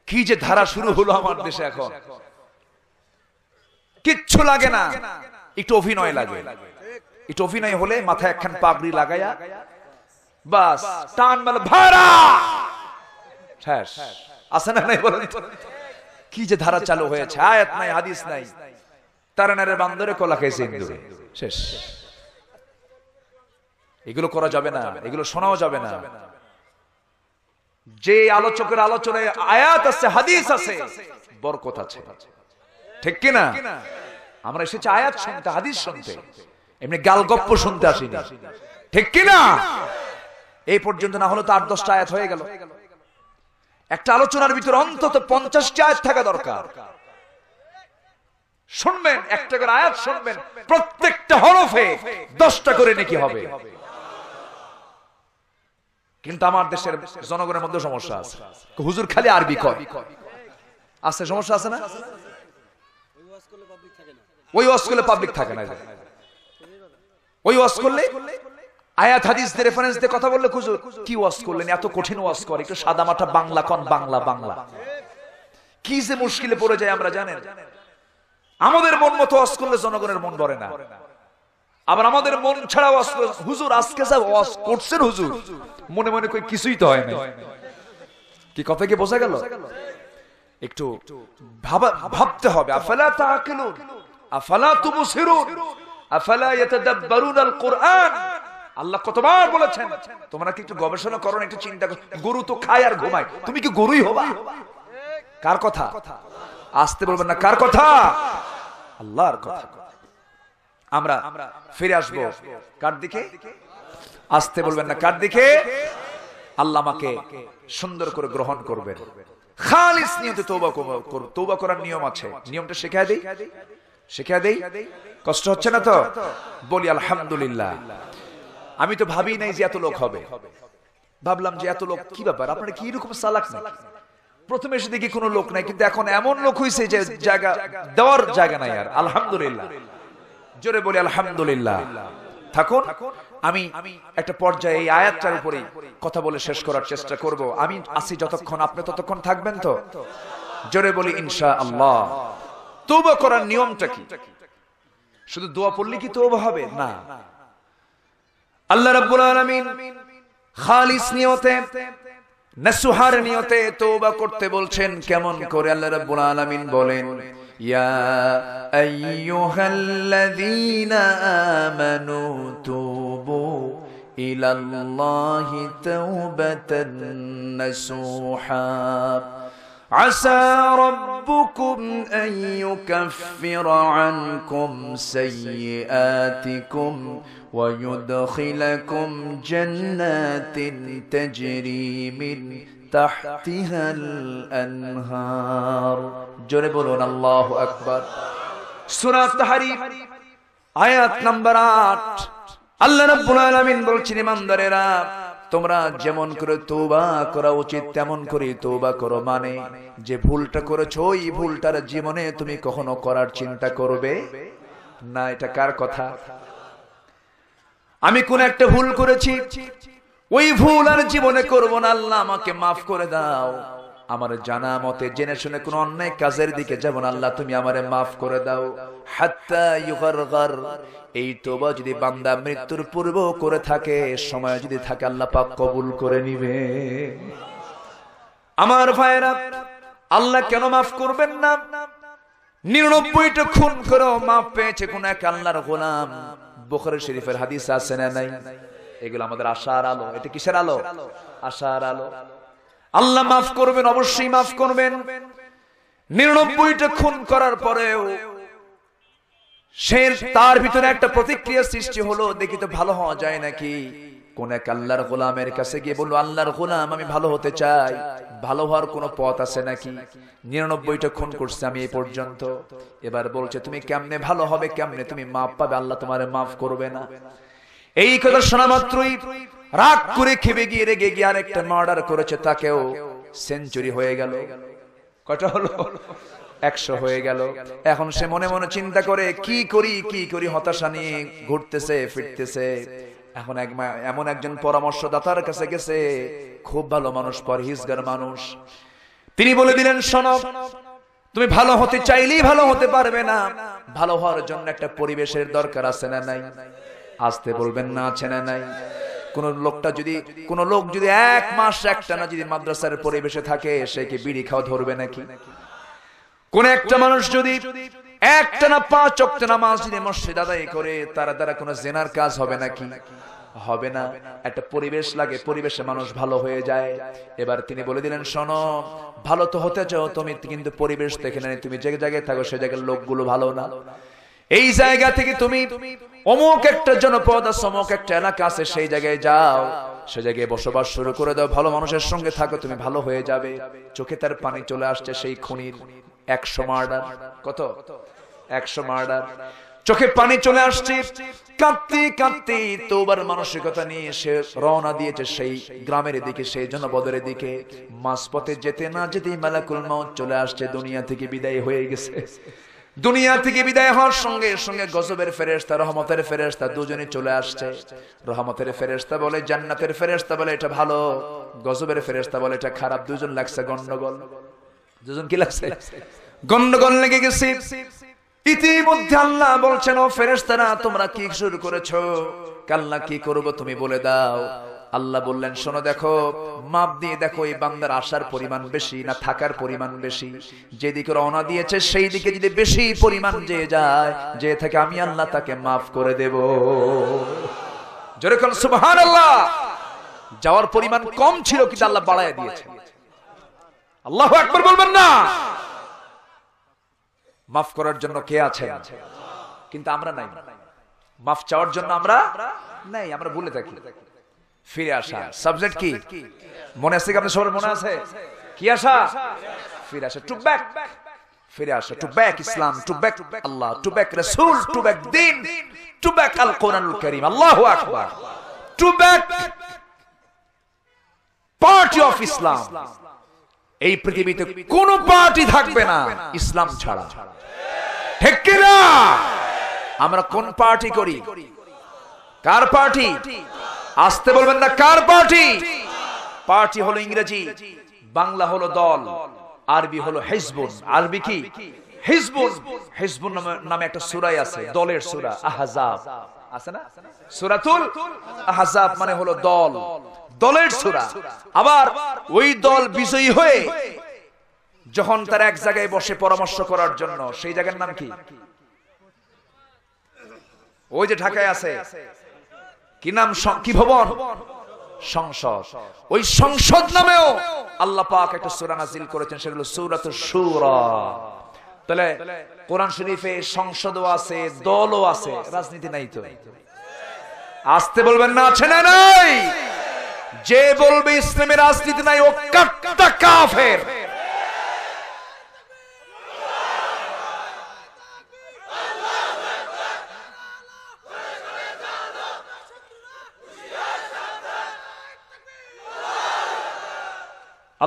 কি যে ধারা শুরু হলো আমার দেশে এখন। কিচ্ছু লাগে না, একটু অভিনয় লাগে। একটু অভিনয় হলে মাথায় একখান পাগড়ি লাগায়া বাস টান মেলে ভাড়া শেষ। আছে না নাই বলেন? কি যে ধারা চালু হয়েছে, আয়াত নাই, হাদিস নাই, তারানারে বান্দরে কলা খাইছে ইন্দুরে, শেষ। এগুলো করা যাবে না, এগুলো শোনাও যাবে না। যে আলোচকের আলোচনায় আয়াত আছে, হাদিস আছে, বরকত আছে, ঠিক কি না? আমরা এসেছি আয়াত শুনতে, হাদিস শুনতে, এমনি গালগপ্প শুনতে আসিনি, ঠিক কি না? এই পর্যন্ত না হলে তো 8-10টা আয়াত হয়ে গেল। একটা আলোচনার ভিতরে অন্তত 50টা আয়াত থাকা দরকার। শুনবেন, একটা করে আয়াত শুনবেন, প্রত্যেকটা হরফে 10টা করে নেকি হবে। কিন্তু আমার দেশের জনগণের মধ্যে সমস্যা আছে, হুজুর খালি আরবি কয়। আছে, সমস্যা আছে না? ওই ওয়াজ করলে পাবলিক থাকে না। ওই ওয়াজ করলে আয়াত হাদিস দিয়ে রেফারেন্স দিয়ে কথা বললে হুজুর কি ওয়াজ করলেন, এত কঠিন ওয়াজ করে, একটু সাদা মাটা বাংলা কোন, বাংলা বাংলা। কি যে মুশকিলে পড়ে যায় আমরা জানেন। আমাদের মন মতো ওয়াজ করলে জনগণের মন ভরে না, আবার আমাদের মন ছাড়া ওয়াজ করলে হুজুর আজকে যা ওয়াজ করছেন হুজুর, মনে মনে কই কিছুই তো হয় না। কি কথা কি বোঝা গেল? একটু ভাবতে হবে। আফালা তাআকিলুন আফালা তুবসিরুন আফালা ইয়াতাদাব্বারুনাল কুরআন। আল্লাহ কতবার বলেছেন তোমরা কি একটু গবেষণা করো না, একটু চিন্তা করো। গরু তো খায় আর ঘুমায়, তুমি কি গরুই হবা? কার কথা? আসতে বলবেন না, কার কথা? আল্লাহর কথা। আমরা ফিরে আসব কার দিকে? আসতে বলবেন না, কার দিকে? আল্লাহ আমাকে সুন্দর করে গ্রহণ করবেন। খালিস নিয়তে তওবা করার নিয়ম আছে, নিয়মটা শিখিয়ে দেই, শিখিয়ে দেই। কষ্ট হচ্ছে না তো? বলি আলহামদুলিল্লাহ। আমি তো ভাবি নাই যে এত লোক হবে, ভাবলাম যে এত লোক কি ব্যাপার, আপনারা কি এরকম চালাক নাকি? প্রথমে এসে দেখি কোনো লোক নাই, কিন্তু এখন এমন লোক হয়েছে যে জায়গা দেওয়ার জায়গা নাই আর। আলহামদুলিল্লাহ, জোরে বলি আলহামদুলিল্লাহ। থাকুন, আমি একটা পর্যায়ে এই আয়াতটার উপরে কথা বলে শেষ করার চেষ্টা করব। আমি আসি যতক্ষণ, আপনি ততক্ষণ থাকবেন তো? জোরে বলি ইনশাআল্লাহ। তওবা করার নিয়মটা কি? শুধু দোয়া পড়লে কি তওবা হবে? না। আল্লাহ রাব্বুল আলামিন খালিস নিয়তে নাসুহার নিয়তে তওবা করতে বলছেন। কেমন করে? আল্লাহ রাব্বুল আলামিন বলেন, ইয়া আইয়ুহাল্লাযীনা আমানু তুবু ইলাল্লাহি তাওবাতান নাসুহা আসা রাব্বুকুম আন ইউকাফফিরা আনকুম সাইয়্যাতিকুম ويدخلكم جنات تجري من تحتها الأنهار জোরে বলুন আল্লাহু আকবার। সূরা তাহরীম আয়াত নাম্বার 8। আল্লাহ রাব্বুল আলামিন বলছেন, ইমানদারেরা তোমরা যেমন করে তওবা করা উচিত তেমন করে তওবা করো। মানে যে ভুলটা করেছো ওই ভুলটার জীবনে তুমি কখনো করার চিন্তা করবে না। এটা কার কথা? আমি কোন একটা ভুল করেছি, ওই ভুল আর জীবনে করব না, আল্লাহ আমাকে মাফ করে দাও। আমার জানা মতে জেনে শুনে কোন অন্যায় কাজের দিকে যাব না, আল্লাহ তুমি আমারে মাফ করে দাও। হাত্তা ইউগারগার, এই তওবা যদি বান্দা মৃত্যুর পূর্বেও করে থাকে, সময় যদি থাকে, আল্লাহ পাক কবুল করে নিবে। আমার ভাইরা, আল্লাহ কেন মাফ করবেন না? 99টা খুন করে মাফ পেয়েছে কোন এক আল্লাহর গোলাম। বুখারী শরীফের হাদিস আছে না নাই? এগুলো আমাদের আশার আলো। এটা কিসের আলো? আশার আলো। আল্লাহ মাফ করবেন, অবশ্যই মাফ করবেন। 99টা খুন করার পরেও তার ভিতরে একটা প্রতিক্রিয়া সৃষ্টি হলো, দেখি তো ভালো হওয়া যায় নাকি। কোন এক আল্লাহর গোলামের কাছে গিয়ে বলল, আল্লাহর গোলাম আমি ভালো হতে চাই, ভালো হওয়ার কোন পথ আছে নাকি? 99টা খুন করছে আমি এই পর্যন্ত। এবার বলছে তুমি কেমনে ভালো হবে, কেমনে তুমি মাফ পাবে, আল্লাহ তোমারে মাফ করবে না। এই কথা শোনা মাত্রই রাগ করে খেপে গিয়ে রেগে গিয়ে আরেকটা মার্ডার করেছে, তাকেও সেঞ্চুরি হয়ে গেল। কত হলো? 100 হয়ে গেল। এখন সে মনে মনে চিন্তা করে কি করি, হতাশা নিয়ে ঘুরতেছে ফিরতেছে। এখন এমন একজন পরামর্শদাতার কাছে গেছে, খুব ভালো মানুষ, পরহেজগার মানুষ। তিনি বলে দিলেন, শোনো, তুমি ভালো হতে চাইলেই ভালো হতে পারবে না। ভালো হওয়ার জন্য একটা পরিবেশের দরকার আছে না নাই? আসতে বলবেন না, আছে না নাই? কোন লোক যদি 1 মাস একটানা যদি মাদ্রাসার পরিবেশে থাকে, সে কি বিড়ি খাওয়া ধরবে নাকি? কোন একটা মানুষ যদি একটানা 5 ওয়াক্ত নামাজ যদি মসজিদে আদায় করে, তার দ্বারা কোনো জিনার কাজ হবে নাকি? হবে না। একটা পরিবেশ লাগে, পরিবেশে মানুষ ভালো হয়ে যায়। এবার তিনি বলে দিলেন, শোনো, ভালো তো হতে চাও তুমি, কিন্তু পরিবেশ দেখে না, তুমি যে জায়গায় থাকো সে জায়গার লোকগুলো ভালো না। এই জায়গা থেকে তুমি অমুক একটা জনপদ আছে, অমুক একটা এলাকা আছে, সেই জায়গায় যাও, সে জায়গায় বসবাস শুরু করে দাও, ভালো মানুষের সঙ্গে থাকো, তুমি ভালো হয়ে যাবে। চোখে তার পানি চলে আসছে সেই খুনির। 100 মার্ডার। কত? 100 মার্ডার। চোখে পানি চলে আসছে, কাঁদতে কাঁদতে তওবার মানসিকতা নিয়ে সে রওনা দিয়েছে সেই গ্রামের দিকে, সেই জনপদের দিকে। মাঝপথে যেতে না যেতেই মালাকুল মউত চলে আসছে, দুনিয়া থেকে বিদায় হয়ে গেছে। দুনিয়া থেকে বিদায় হওয়ার সঙ্গে সঙ্গে গজবের ফেরেশতা, রহমতের ফেরেশতা দুজনে চলে আসছে। রহমতের ফেরেশতা বলে জান্নাতের ফেরেশতা বলে এটা ভালো, গজবের ফেরেশতা বলে এটা খারাপ। দুজন লাগছে গন্ডগোল। দুজন কি লাগছে? গন্ডগোল লেগে গেছে। ইতিমধ্যে আল্লাহ বলছেন, ও ফেরেশতারা তোমরা কি শুরু করেছো? কাল্লা কি করব তুমি বলে দাও। আল্লাহ বললেন, শোনো, দেখো, মাপ দিয়ে দেখো এই বান্দার আশার পরিমাণ বেশি না থাকার পরিমাণ বেশি। যেদিকে রওনা দিয়েছে সেই দিকে যদি বেশি পরিমাণ যে থাকে, আমি আল্লাহ তাকে মাফ করে দেব। যেরকম সুবহানাল্লাহ। যাওয়ার পরিমাণ কম ছিল কিন্তু আল্লাহ বাড়ায় দিয়েছে। আল্লাহু আকবার বলবেন না? মাফ করার জন্য কে আছে? কিন্তু আমরা নাই। মাফ চাওয়ার জন্য আমরা নাই, আমরা ভুলে থাকি। ফিরে আসা সাবজেক্ট কি মনে আছে? আপনাদের সবার মনে আছে কি? আসা, ফিরে আসা, টু ব্যাক। ফিরে আসা, to back Islam, to back Allah, to back রাসূল, to back Din, to back আল কোরআনুল কারীম। আল্লাহু আকবার। To back party of Islam. এই পৃথিবীতে কোন পার্টি থাকবে না ইসলাম ছাড়া, ঠিক কি না? আমরা কোন পার্টি করি? কার পার্টি? আসতে বলবেন না, কার পার্টি? পার্টি হলো ইংরেজি, বাংলা হলো দল, আরবি হলো হিজবুন। আরবি কি? হিজবুন। হিজবুন নামে একটা সূরা আছে, দলের সূরা আহজাব। আছে না? সূরাতুল আহজাব মানে হলো দল, দলের সূরা। আবার ওই দল বিজয়ী হয়ে যখন তারা এক জায়গায় বসে পরামর্শ করার জন্য, সেই জায়গার নাম কি? ওই যে ঢাকায় আছে, কি নাম? কি ভবন? সংসদ। ওই সংসদ নামেও আল্লাহ পাক একটা সূরা নাযিল করেছেন, সেগুলো সূরাতুশ শূরা। তাহলে কোরআন শরীফে সংসদও আছে, দলও আছে, রাজনীতি নাই তো? আসতে বলবেন না, আছে না নাই? যে বলবে ইসলামের রাজনীতি নাই ও কাট্টা কাফের।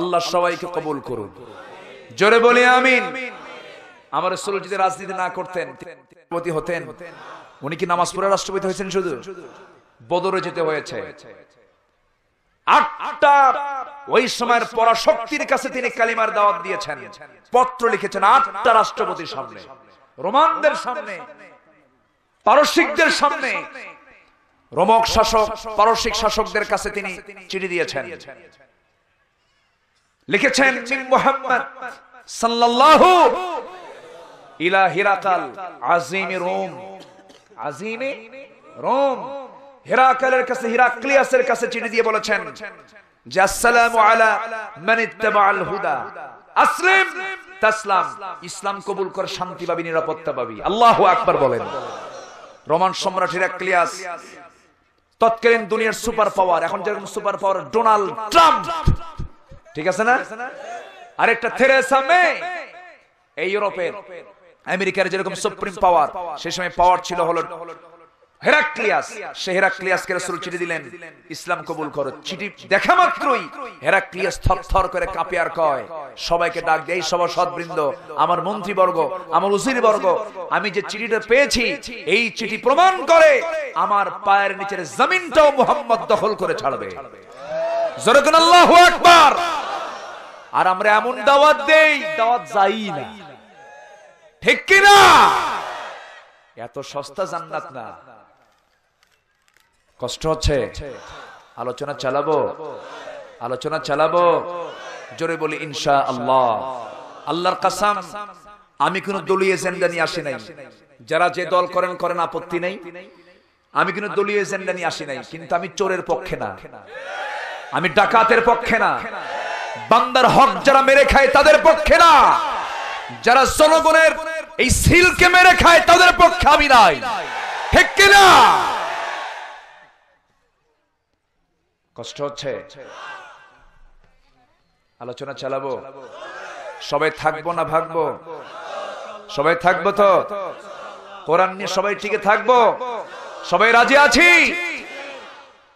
আল্লাহ সবাইকে কবুল করুন, জোরে বলি আমিন। আমার রাসূল যদি রাজনীতি না করতেন, রাষ্ট্রপতি হতেন, উনি কি নামাজ পড়ে রাষ্ট্রপতি হয়েছেন? শুধু বদরে যেতে হয়েছে। 8টা ওই সময়ের পরাশক্তির কাছে তিনি কালিমার দাওয়াত দিয়েছেন, পত্র লিখেছেন 8টা রাষ্ট্রপতির সামনে, রোমানদের সামনে, পারসিকদের সামনে। রোমক শাসক, পারসিক শাসকদের কাছে তিনি চিঠি দিয়েছেন, লিখেছেন মিন মুহাম্মদ সাল্লাল্লাহু ইলা হিরাকাল আজিমি রোম, আজিমি রোম। হিরাকালের কাছে, হিরাক্লিয়াসের কাছে চিঠি দিয়ে বলেছেন যে আসসালামু আলা মান ইত্তাবাআল হুদা আসলিম তাসলাম, ইসলাম কবুল কর, শান্তি পাবি, নিরাপত্তা পাবি। আল্লাহু আকবার বলেন। রোমান সম্রাট হিরাক্লিয়াস তৎকালীন দুনিয়ার সুপার পাওয়ার, এখন যেরকম সুপার পাওয়ার ডোনাল্ড ট্রাম্প, ঠিক আছে না? আরেকটা থেরেসা মে, এই ইউরোপের, আমেরিকার যেরকম সুপ্রিম পাওয়ার, সেই সময় পাওয়ার ছিল হলো হেরাক্লিয়াস। সে হেরাক্লিয়াসকে রাসূল চিঠি দিলেন, ইসলাম কবুল করো। চিঠি দেখা মাত্রই হেরাক্লিয়াস থরথর করে কাঁপে আর কয়, সবাইকে ডাক দেয়, সভাসদবৃন্দ, আমার মন্ত্রীবর্গ, আমার উজিরবর্গ, আমি যে চিঠিটা পেয়েছি, এই চিঠি প্রমাণ করে আমার পায়ের নিচের জমিনটাও মুহাম্মদ দখল করে ছাড়বে। জোরে কোন আল্লাহু আকবার। আর আমরা এমন দাওয়াত দেই, দাওয়াত যাই না, ঠিক কি না? এত সস্তা জান্নাত না। কষ্ট হচ্ছে? আলোচনা চালাবো, আলোচনা চালাবো, জোরে বলি ইনশাআল্লাহ। আল্লাহর কসম, আমি কোন দলীয় এজেন্ডা নিয়ে আসি নাই। যারা যে দল করেন করেন, আপত্তি নেই। আমি কোন দলীয় এজেন্ডা নিয়ে আসি নাই, কিন্তু আমি চোরের পক্ষে না, আমি ডাকাতের পক্ষে না, বান্দার হক যারা মেরে খায় তাদের পক্ষে না, যারা জনগণের এই সিলকে মেরে খায় তাদের পক্ষে আমি নাই, ঠিক কি না? কষ্ট হচ্ছে? আলোচনা চালাবো, সবাই থাকবো না ভাগবো? সবাই থাকবো তো? কোরআন নিয়ে সবাই টিকে থাকবো? সবাই রাজি আছি?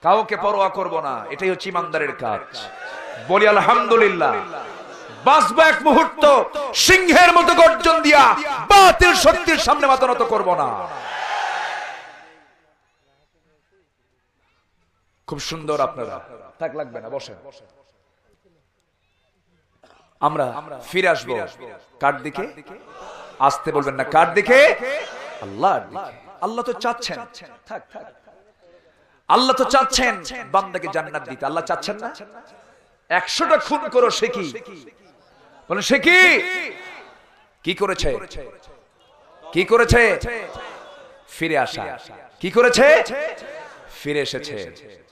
কাউকে পরোয়া করব না, এটাই হচ্ছে ইমানদারের কাজ। বলি আলহামদুলিল্লাহ। বাঁচবো এক মুহূর্ত সিংহের মতো গর্জন দিয়া, বাতিল শক্তির সামনে মাথা নত করব না। খুব সুন্দর, আপনারা থাক, লাগবে না, বসেন। আমরা ফিরে আসবো কার দিকে? আসতে বলবেন না, কার দিকে? আল্লাহর দিকে। আল্লাহ তো চাচ্ছেন, থাক থাক, আল্লাহ তো চাচ্ছেন বান্দাকে জান্নাত দিতে। আল্লাহ চাচ্ছেন না? 100টা খুন করো, সে কি বলেন? সে কি কি করেছে? কি করেছে? ফিরে আসা। কি করেছে? ফিরে এসেছে,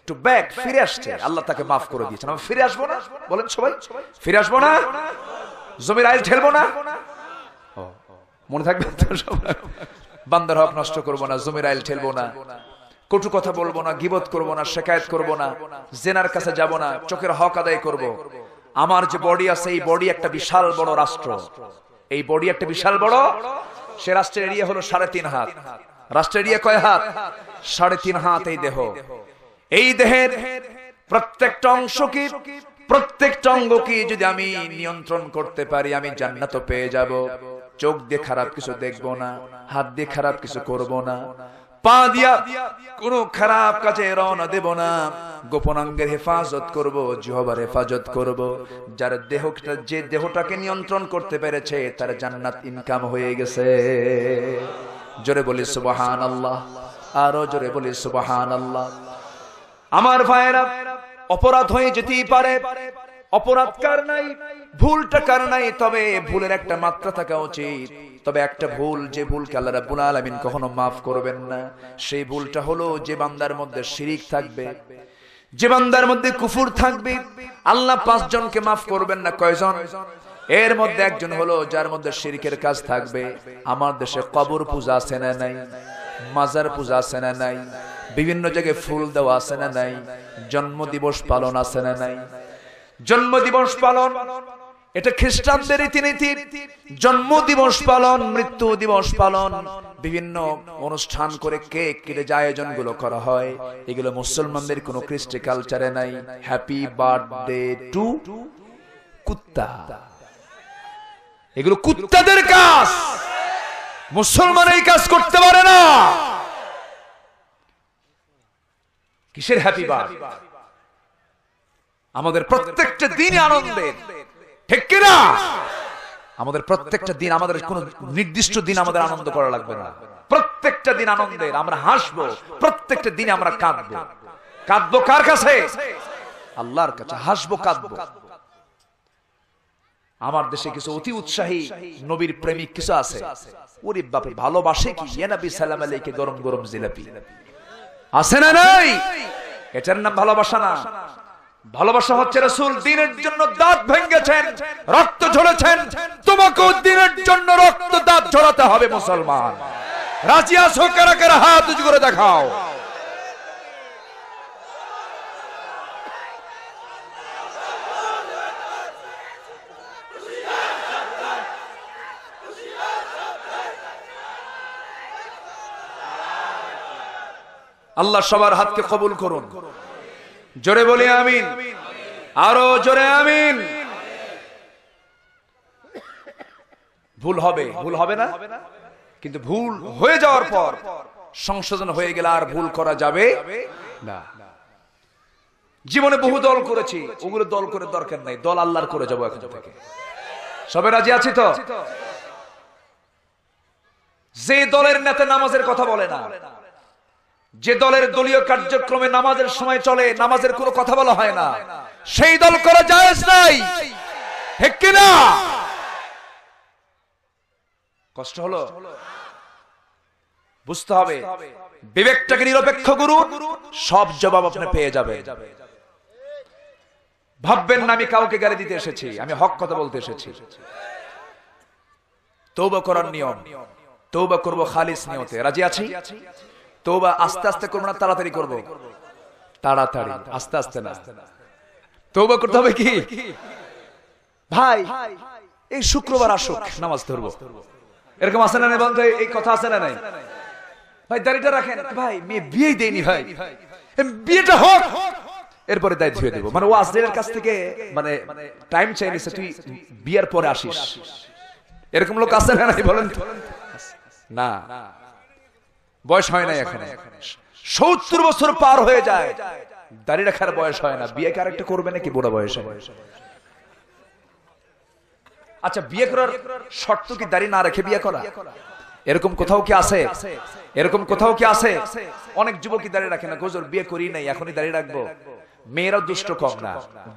টু ব্যাক, ফিরে আসছে। আল্লাহ তাকে মাফ করে দিয়েছেন। আমি ফিরে আসবো না? বলেন সবাই, ফিরে আসবো না? জমির আইল ঠেলবো না? মনে থাকবে বান্দার হক নষ্ট করবো না, জমির আইল ঠেলবো না, কটু কথা বলবো না, গীবত করবো না, শিকায়েত করবো না, জেনার কাছে যাব না, চোখের হক আদায় করব। আমার যে বডি আছে, এই বডি একটা বিশাল বড় রাষ্ট্র, এই বডি একটা বিশাল বড়। সে রাষ্ট্রের এরিয়া হলো 3.5 হাত। রাষ্ট্রের এরিয়া কয় হাত? 3.5 হাত। এই দেহ, এই দেহের প্রত্যেকটা অংশ কি, প্রত্যেকটা অঙ্গ কি যদি আমি নিয়ন্ত্রণ করতে পারি, আমি জান্নাত পেয়ে যাব। চোখ দিয়ে খারাপ কিছু দেখবো না, হাত দিয়ে খারাপ কিছু করব না, পা দিয়া কোন খারাপ কাজে রওনা দেব না, গোপনাঙ্গের হেফাজত করব, জিহ্বার হেফাজত করব। যার দেহটা, যে দেহটাকে নিয়ন্ত্রণ করতে পেরেছে, তার জান্নাত ইনকাম হয়ে গেছে। জোরে বলি সুবহানাল্লাহ। আরো জোরে বলি সুবহানাল্লাহ। আমার ভাইরা, অপরাধ হয়ে যেতেই পারে, অপরাধ কার নাই, ভুলটা কার নাই, তবে ভুলের একটা মাত্রা থাকা উচিত। তবে একটা ভুল, যে ভুলকে আল্লাহ রাব্বুল আলামিন কখনো মাফ করবেন না, সেই ভুলটা হলো যে বান্দার মধ্যে শিরিক থাকবে, যে বান্দার মধ্যে কুফর থাকবে, আল্লাহ 5 জনকে মাফ করবেন না। কয়জন? এর মধ্যে একজন হলো যার মধ্যে শিরকের কাজ থাকবে। আমার দেশে কবর পূজা আছে না নাই? মাজার পূজা আছে না নাই? বিভিন্ন জায়গায় ফুল দেওয়া আছে না নাই? জন্ম দিবস পালন আছে না নাই? জন্ম দিবস পালন এটা খ্রিস্টানদের রীতিনীতি। জন্ম দিবস পালন, মৃত্যু দিবস পালন, বিভিন্ন অনুষ্ঠান করে কেক কেটে যে আয়োজন গুলো করা হয়, এগুলো মুসলমানদের কোনো কৃষ্টি কালচারে নাই। হ্যাপি বার্থডে টু কুত্তা, এগুলো কুত্তাদের কাজ, মুসলমান এই কাজ করতে পারে না। কিসের হ্যাপি বার্থডে? আমাদের প্রত্যেকটা দিন আনন্দের, ঠিক কিনা? আমাদের প্রত্যেকটা দিন, আমাদের কোন নির্দিষ্ট দিন আমাদের আনন্দ করা লাগবে না। প্রত্যেকটা দিন আনন্দের, আমরা হাসবো, প্রত্যেকটা দিনে আমরা কাঁদবো। কাঁদবো কার কাছে? আল্লাহর কাছে। হাসবো, কাঁদবো। আমার দেশে কিছু অতি উৎসাহী নবীর প্রেমিক কিছু আছে, ওরে বাপরে ভালোবাসে কি ইয়া নবী সালাম আলাইকে গরম গরম জিলাপি আছে না নাই? এটার নাম ভালোবাসা না। ভালোবাসা হচ্ছে রাসূল দ্বীনের জন্য দাঁত ভেঙেছেন, রক্ত ঝরেছেন, তোমাকেও দ্বীনের জন্য রক্ত দাঁত ঝরাতে হবে। মুসলমান রাজি আছো? কারা কারা হাত উঁচু করে দেখাও। আল্লাহ সবার হাতকে কবুল করুন। জোরে বলি আমিন, আরো জোরে আমিন। ভুল হবে, ভুল হবে না, কিন্তু ভুল হয়ে যাওয়ার পর সংশোধন হয়ে গেলে আর ভুল করা যাবে না। জীবনে বহু দল করেছি, ওগুলো দল করে দরকার নাই, দল আল্লাহর করে যাবো এখন থেকে। সবাই রাজি আছি তো? যে দলের নেতা নামাজের কথা বলে না, যে দলের দলীয় কার্যক্রমে নামাজের সময় চলে, নামাজের কোনো কথা বলা হয় না, সেই দল করা জায়েজ নাই, ঠিক কি না? কষ্ট হলো? বুঝতে হবে, বিবেকটাকে নিরপেক্ষ করুন, সব জবাব আপনি পেয়ে যাবেন। ভাববেন না আমি কাউকে গালি দিতে এসেছি, আমি হক কথা বলতে এসেছি। তওবা করার নিয়ম, তওবা করব খালিস নিয়তে। রাজি আছি? তওবা আস্তে আস্তে করব না তাড়াতাড়ি করব? তাড়াতাড়ি, আস্তে আস্তে না। তওবা করতে হবে কি ভাই? এই শুক্রবার আসুক নামাজ ধরবো, এরকম আছে না নাই? বলতে এই কথা আছে না নাই? ভাই দাড়িটা রাখেন, ভাই মেয়ে বিয়ে দেয়নি, ভাই বিয়েটা হোক, এরপরে দায়িত্ব ধুয়ে দেবো। মানে ও আজরের কাছ থেকে মানে টাইম চাই নিছে, তুই বিয়ের পরে আসিস। এরকম লোক আছে না নাই বলেন? না, বয়স হয় না এখন, 70 বছর পার হয়ে যায়, দাড়ি রাখার বয়স হয় না। বিয়ে কি আরেকটা করবে নাকি বুড়া বয়সে? আচ্ছা, বিয়ে করার শর্ত কি দাড়ি না রেখে বিয়ে করা? এরকম কোথাও কি আছে? এরকম কোথাও কি আছে? অনেক যুবকই দাড়ি রাখে না, গোজর বিয়ে করি নাই, এখনই দাড়ি রাখবো। মেয়েরাও দুষ্ট কম না,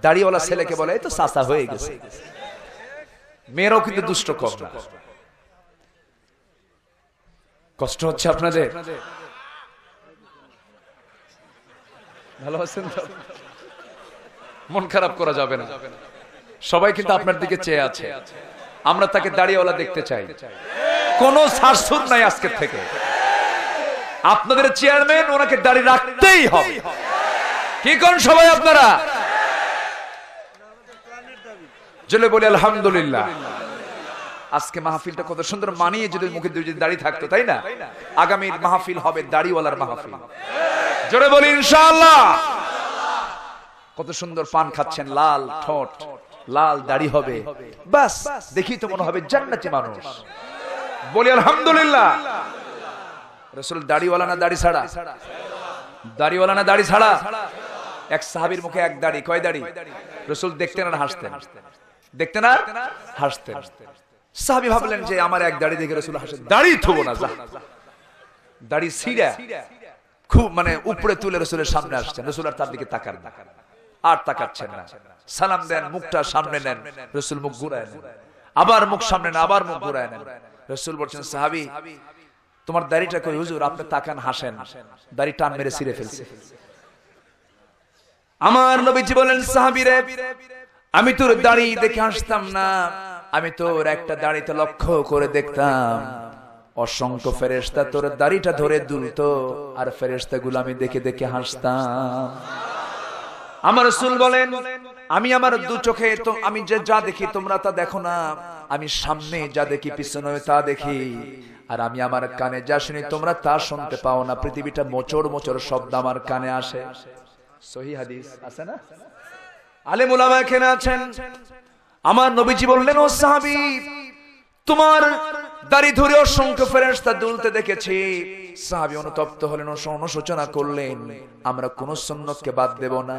দাড়িওয়ালা ছেলেকে বলে এই তো চাচা হয়ে গেছে। মেয়েরাও কিন্তু দুষ্ট কম না। কষ্ট হচ্ছে আপনাদের? ভালো আছেন তো? মন খারাপ করা যাবে না। সবাই কিন্তু আপনার দিকে চেয়ে আছে, আমরা তাকে দাড়িওয়ালা দেখতে চাই। কোন ছাড়ছুট নাই আজকের থেকে। আপনাদের চেয়ারম্যান, ওনাকে দাড়ি রাখতেই হবে। কি করেন সবাই আপনারা? জলে বলি আলহামদুলিল্লাহ। আজকে মাহফিলটা কত সুন্দর মানিয়ে, যদি মুখে যদি দাড়ি থাকতো, তাই না? আগামীর মাহফিল হবে দাড়িওয়ালার মাহফিল। জোরে বলি ইনশাআল্লাহ। কত সুন্দর পান খাচ্ছেন, লাল ঠোঁট, লাল দাড়ি হবে, বাস দেখি তো মনে হবে জান্নাতি মানুষ। বলি আলহামদুলিল্লাহ। রাসূল দাড়িওয়ালা না দাড়ি ছাড়া? দাড়িওয়ালা না দাড়ি ছাড়া? এক সাহাবীর মুখে এক দাড়ি, কয় দাড়ি? রাসূল দেখতেন আর হাসতেন, দেখতেন আর হাসতেন। সাহাবী ভাবলেন যে আমার এক দাড়ি দেখে রাসূল হাসেন, দাড়ি থবো না, যা দাড়ি ছিঁড়া খুব মানে উপরে তুলে রাসূলের সামনে আসছেন, রাসূল আর তার দিকে তাকান না, আর তাকাচ্ছেন না। সালাম দেন, মুখটা সামনে নেন, রাসূল মুখ ঘুরায় নেন, আবার মুখ সামনে নেন, আবার মুখ ঘুরায় নেন। রাসূল বলছেন, সাহাবী তোমার দাড়িটা কই? হুজুর আপনি তাকান, হাসেন, দাড়ি টান মেরে ছিঁড়ে ফেলছে। আমার নবীজি বলেন, সাহাবী রে, আমি তোর দাড়ি দেখে হাসতাম না, আমি তোর একটা দাড়িতে লক্ষ্য করে দেখতাম, অসংখ্য ফেরেশতা তোর দাড়িটা ধরে দুলতো, আর ফেরেশতাগুলো আমি দেখে দেখে হাসতাম। আমার রাসূল বলেন, আমি আমার দু চোখে তো আমি যা দেখি তোমরা তা দেখো না, আমি সামনে যা দেখি পিছনে তা দেখি, আর আমি আমার কানে যা শুনি তোমরা তা শুনতে পাও না। পৃথিবীটা মোচড় মোচড় শব্দ আমার কানে আসে। সহিহ হাদিস আছে না? আলেম উলামা এখানে আছেন। আমার নবীজি বললেন, ও সাহাবী, তোমার দাড়ি ধরে অসংখ্য ফেরেশতা দুলতে দেখেছি। সাহাবী অনুতপ্ত হলেন, অনুশোচনা করলেন, আমরা কোন সুন্নতকে বাদ দেব না,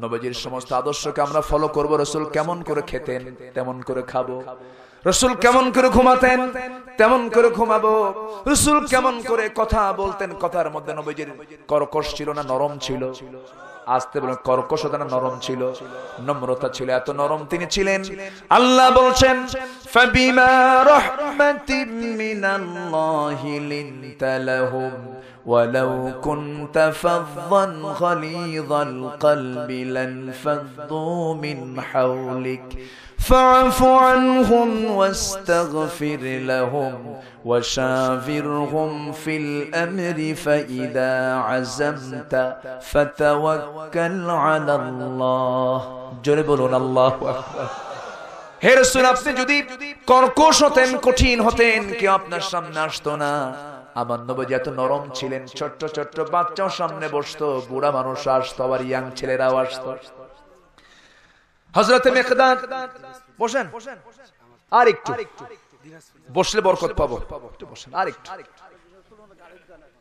নবীজির সমস্ত আদর্শকে আমরা ফলো করব। রাসূল কেমন করে খেতেন তেমন করে খাবো, রাসূল কেমন করে ঘুমাতেন তেমন করে ঘুমাবো, রাসূল কেমন করে কথা বলতেন, কথার মধ্যে নবীজির কর্কশ ছিল না নরম ছিল? আস্তে বলেন, কর্কশতা না নরম ছিল? নম্রতা ছিল, এত নরম তিনি ছিলেন। আল্লাহ বলছেন, ফাবিমা রাহমাতিম মিনাল্লাহি লিনতা লাহুম ওয়ালাউ কুনতা ফাযযান গালিযাল কলবি লানফাদ্দু মিন হাওলিক فاعف عنهم واستغفر لهم وشاورهم في الأمر فإذا عزمت فتوكل على الله জোরে বলুন আল্লাহু আকবার। হে রাসূল, আপনি যদি কর্কশ হতেন, কঠিন হতেন, কেউ আপনার সামনে আসতো না। আমার নবী এত নরম ছিলেন, ছোট্ট ছোট্ট বাচ্চাও সামনে বসতো, বুড়া মানুষ আসতো, আবার ইয়াং ছেলেরাও আসতো। হযরতে মিকদাদ, বসেন, আর একটু বসলে বরকত পাবো, একটু বসেন, আর একটু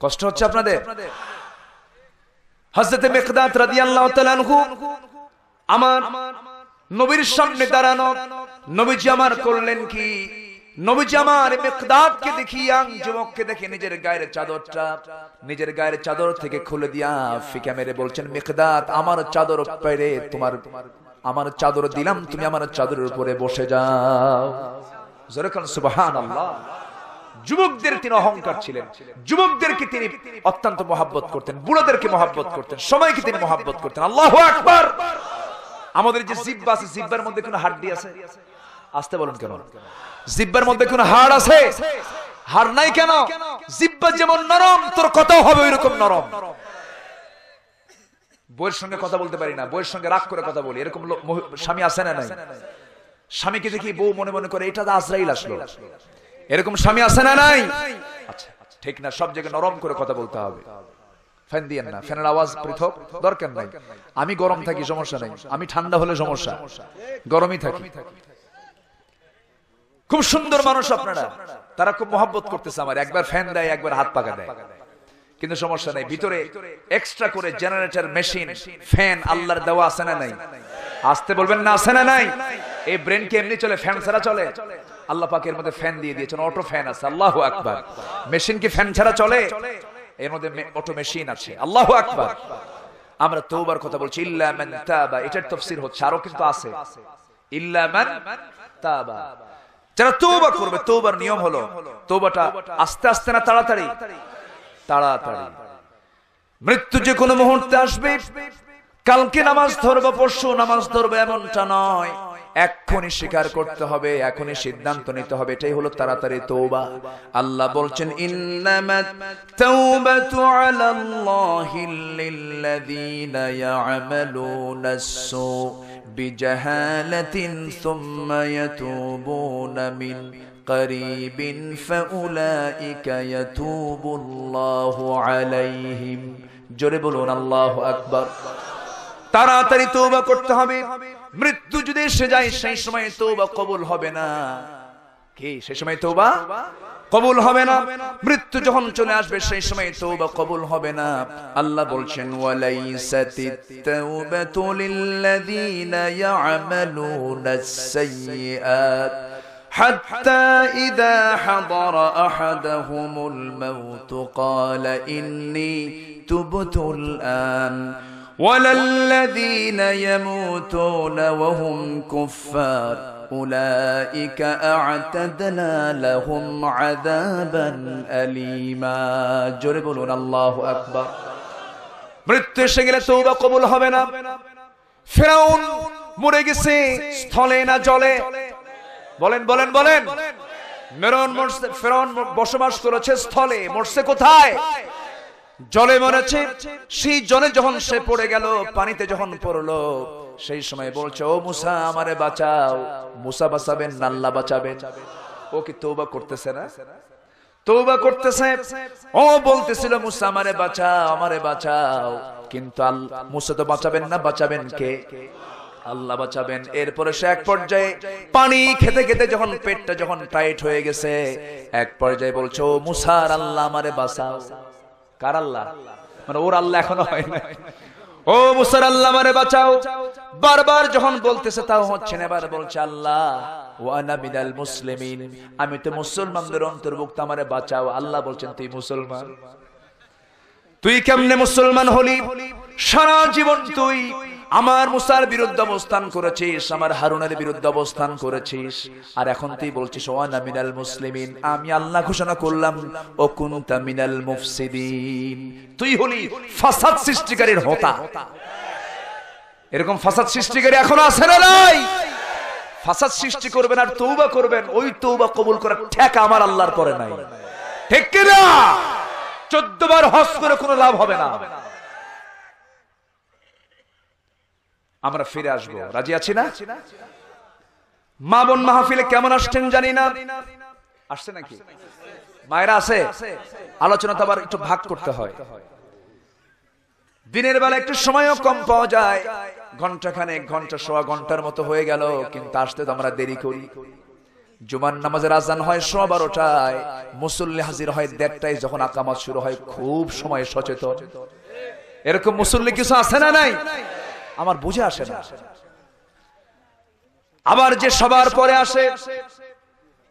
কষ্ট হচ্ছে আপনাদের। হযরতে মিকদাদ রাদিয়াল্লাহু তাআলা আনহু আমার নবীর সামনে দাঁড়ানো, নবীজি আমার করলেন কি, নবীজি আমার মিকদাদকে দেখি, ইয়াং যুবককে দেখে নিজের গায়ের চাদরটা নিজের গায়ের চাদর থেকে খুলে দিয়া ফিকা মেরে বলছেন, মিকদাদ আমার চাদর পেরে তোমার, আমার চাদর দিলাম, তুমি আমার চাদরের উপরে বসে যাও। জোরে বলুন সুবহানাল্লাহ। যুবকদের তিনি অহংকার ছিলেন, যুবকদেরকে তিনি অত্যন্ত মহব্বত করতেন, বুড়াদেরকে মহব্বত করতেন, সবাইকে তিনি মহব্বত করতেন। আল্লাহু আকবার। আমাদের যে জিহ্বা আছে, জিহ্বার মধ্যে কোনো হাড়ি আছে? আসতে বলুন কেন? জিহ্বার মধ্যে কোনো হাড় আছে? হাড় নাই কেন? জিহ্বা যেমন নরম, তোর কথাও হবে ওইরকম নরম। বউয়ের সঙ্গে কথা বলতে পারি না, বউয়ের সঙ্গে রাগ করে কথা বলি, এরকম স্বামী আছে না নাই? স্বামীকে দেখি বউ মনে মনে করে এটা তো আজরাইল আসলো, এরকম স্বামী আছে না নাই? আচ্ছা ঠিক না, সব জায়গায় নরম করে কথা বলতে হবে। ফ্যান দিয়েন না, ফ্যানের আওয়াজ পৃথক, দরকার নাই। আমি গরম থাকি, সমস্যা নাই, আমি ঠান্ডা হলে সমস্যা, গরমই থাকি। খুব সুন্দর মানুষ আপনারা, তারা খুব মহব্বত করতেছে আমার, একবার ফ্যান দেয়, একবার হাত পাকা দেয়, কিন্তু সমস্যা নাই। ভিতরে এক্সট্রা করে জেনারেটর, মেশিন, ফ্যান আল্লাহর দেওয়া আছে না নাই? আসতে বলবেন না, আছে না নাই? এই ব্রেন কি এমনি চলে? ফ্যান ছাড়া চলে? আল্লাহ পাক এর মধ্যে ফ্যান দিয়ে দিয়েছেন, অটো ফ্যান আছে। আল্লাহু আকবার। মেশিন কি ফ্যান ছাড়া চলে? এর মধ্যে অটো মেশিন আছে। আল্লাহু আকবার। আমরা তওবার কথা বলছি, ইল্লা মান তাবা, এটার তাফসীর হচ্ছে, আরো কিন্তু আছে, ইল্লা মান তাবা, যারা তওবা করবে। তওবার নিয়ম হলো, তওবাটা আস্তে আস্তে না তাড়াতাড়ি? তাড়াতাড়ি। মৃত্যু যে কোনো মুহূর্তে আসবে, কালকে নামাজ ধরবো, পরশু নামাজ ধরবো, এমনটা নয়। এখনই স্বীকার করতে হবে, এখনই সিদ্ধান্ত নিতে হবে, এটাই হলো তাড়াতাড়ি তওবা। আল্লাহ বলছেন, ইন্নামাত তাওবাতু আলাল্লাহি লিল্লাযীনা ইয়া'মালুনাস-সূ বিজাহালাতিন সুম্মা ইয়াতুবুনা মিন করিবিন ফাউলাইকা ইয়াতুবুল্লাহু আলাইহিম। জোরে বলুন আল্লাহু আকবার। তাড়াতাড়ি তওবা করতে হবে। মৃত্যু যদি এসে যায়, সেই সময় তওবা কবুল হবে না। কি সেই সময় তওবা কবুল হবে না? মৃত্যু যখন চলে আসবে, সেই সময় তওবা কবুল হবে না। আল্লাহ বলছেন, ওয়ালাইসাতিত তাওবাতু লিল্লাযীনা ইয়া'মালুনাস সাইয়্যাত حتى إذا حضر أحدهم الموت قال إني تبت الآن ولا الذين يموتون وهم كفار أولئك أعتدنا لهم عذابا أليما জোরে বলুন আল্লাহু আকবার। মৃত্যু এসে গেলে তওবা কবুল হবে না। ফিরআউন মরে গেছে স্থলে না জলে? বলেন বলেন বলেন। ফিরআউন বসবাস করেছে স্থলে, মরছে কোথায়? জলে মরেছে। সেই জলে যখন সে পড়ে গেল, পানিতে যখন পড়লো, সেই সময় বলছে ও মুসা আমারে বাঁচাও। মুসা বাঁচাবেন না আল্লাহ বাঁচাবেন? ও কি তওবা করতেছে না? তওবা করতেছে। ও বলতেছিল মুসা আমারে বাঁচাও আমারে বাঁচাও, কিন্তু মুসা তো বাঁচাবেন না, বাঁচাবেন কে? আল্লাহ বাঁচাবেন। এরপরে সে এক পর্যায়ে পানি খেতে খেতে যখন পেটটা যখন টাইট হয়ে গেছে, এক পর্যায়ে বলছে ও মুসার আল্লাহ আমারে বাঁচাও। কার আল্লাহ? মানে ওর আল্লাহ এখনো হয় না। ও মুসার আল্লাহ আমারে বাঁচাও। বারবার যখন বলতেছে তাও হচ্ছে না। এবার বলছে আল্লাহ ওয়া আনা মিনাল মুসলিমিন, আমি তো মুসলমানদের অন্তর্ভুক্ত, আমারে বাঁচাও। আল্লাহ বলছেন তুই মুসলমান? তুই কেমনে মুসলমান হলি? সারা জীবন তুই আমার মুসার বিরুদ্ধে অবস্থান করেছিস, আমার হারুনের বিরুদ্ধে অবস্থান করেছিস, আর এখন তুই বলছিস ওয়া আনা মিনাল মুসলিমিন। আমি আল্লাহ ঘোষণা করলাম ও কুনতা মিনাল মুফসিদিন, তুই হলি ফাসাদ সৃষ্টিকারীর হোতা। এরকম ফাসাদ সৃষ্টিকারী এখনো আছে না নাই? ফাসাদ সৃষ্টি করবেন আর তওবা করবেন, ওই তওবা কবুল করার ঠেকা আমার আল্লাহর পরে নাই। ঠিক কি না? 14 বার হজ করে কোনো লাভ হবে না। আমরা ফিরে আসবো, রাজি আছি না? মা বোন মাহফিলে কেমন আসছেন জানি না, আসছে নাকি? মায়েরা আছে? আলোচনা তো আবার একটু ভাগ করতে হয়। দিনের বেলা একটু সময়ও কম পাওয়া যায়, ঘন্টাখানেক ঘন্টা সোয়া ঘন্টার মতো হয়ে গেল, কিন্তু আসতে তো আমরা দেরি করি। জুমার নামাজের আজান হয় 12:15টায়, মুসল্লি হাজির হয় 1:30টায়, যখন আকামাত শুরু হয় খুব সময় সচেতন। এরকম মুসল্লি কিছু আছে না নাই? আমার বুঝে আসে না। আবার যে সবার পরে আসে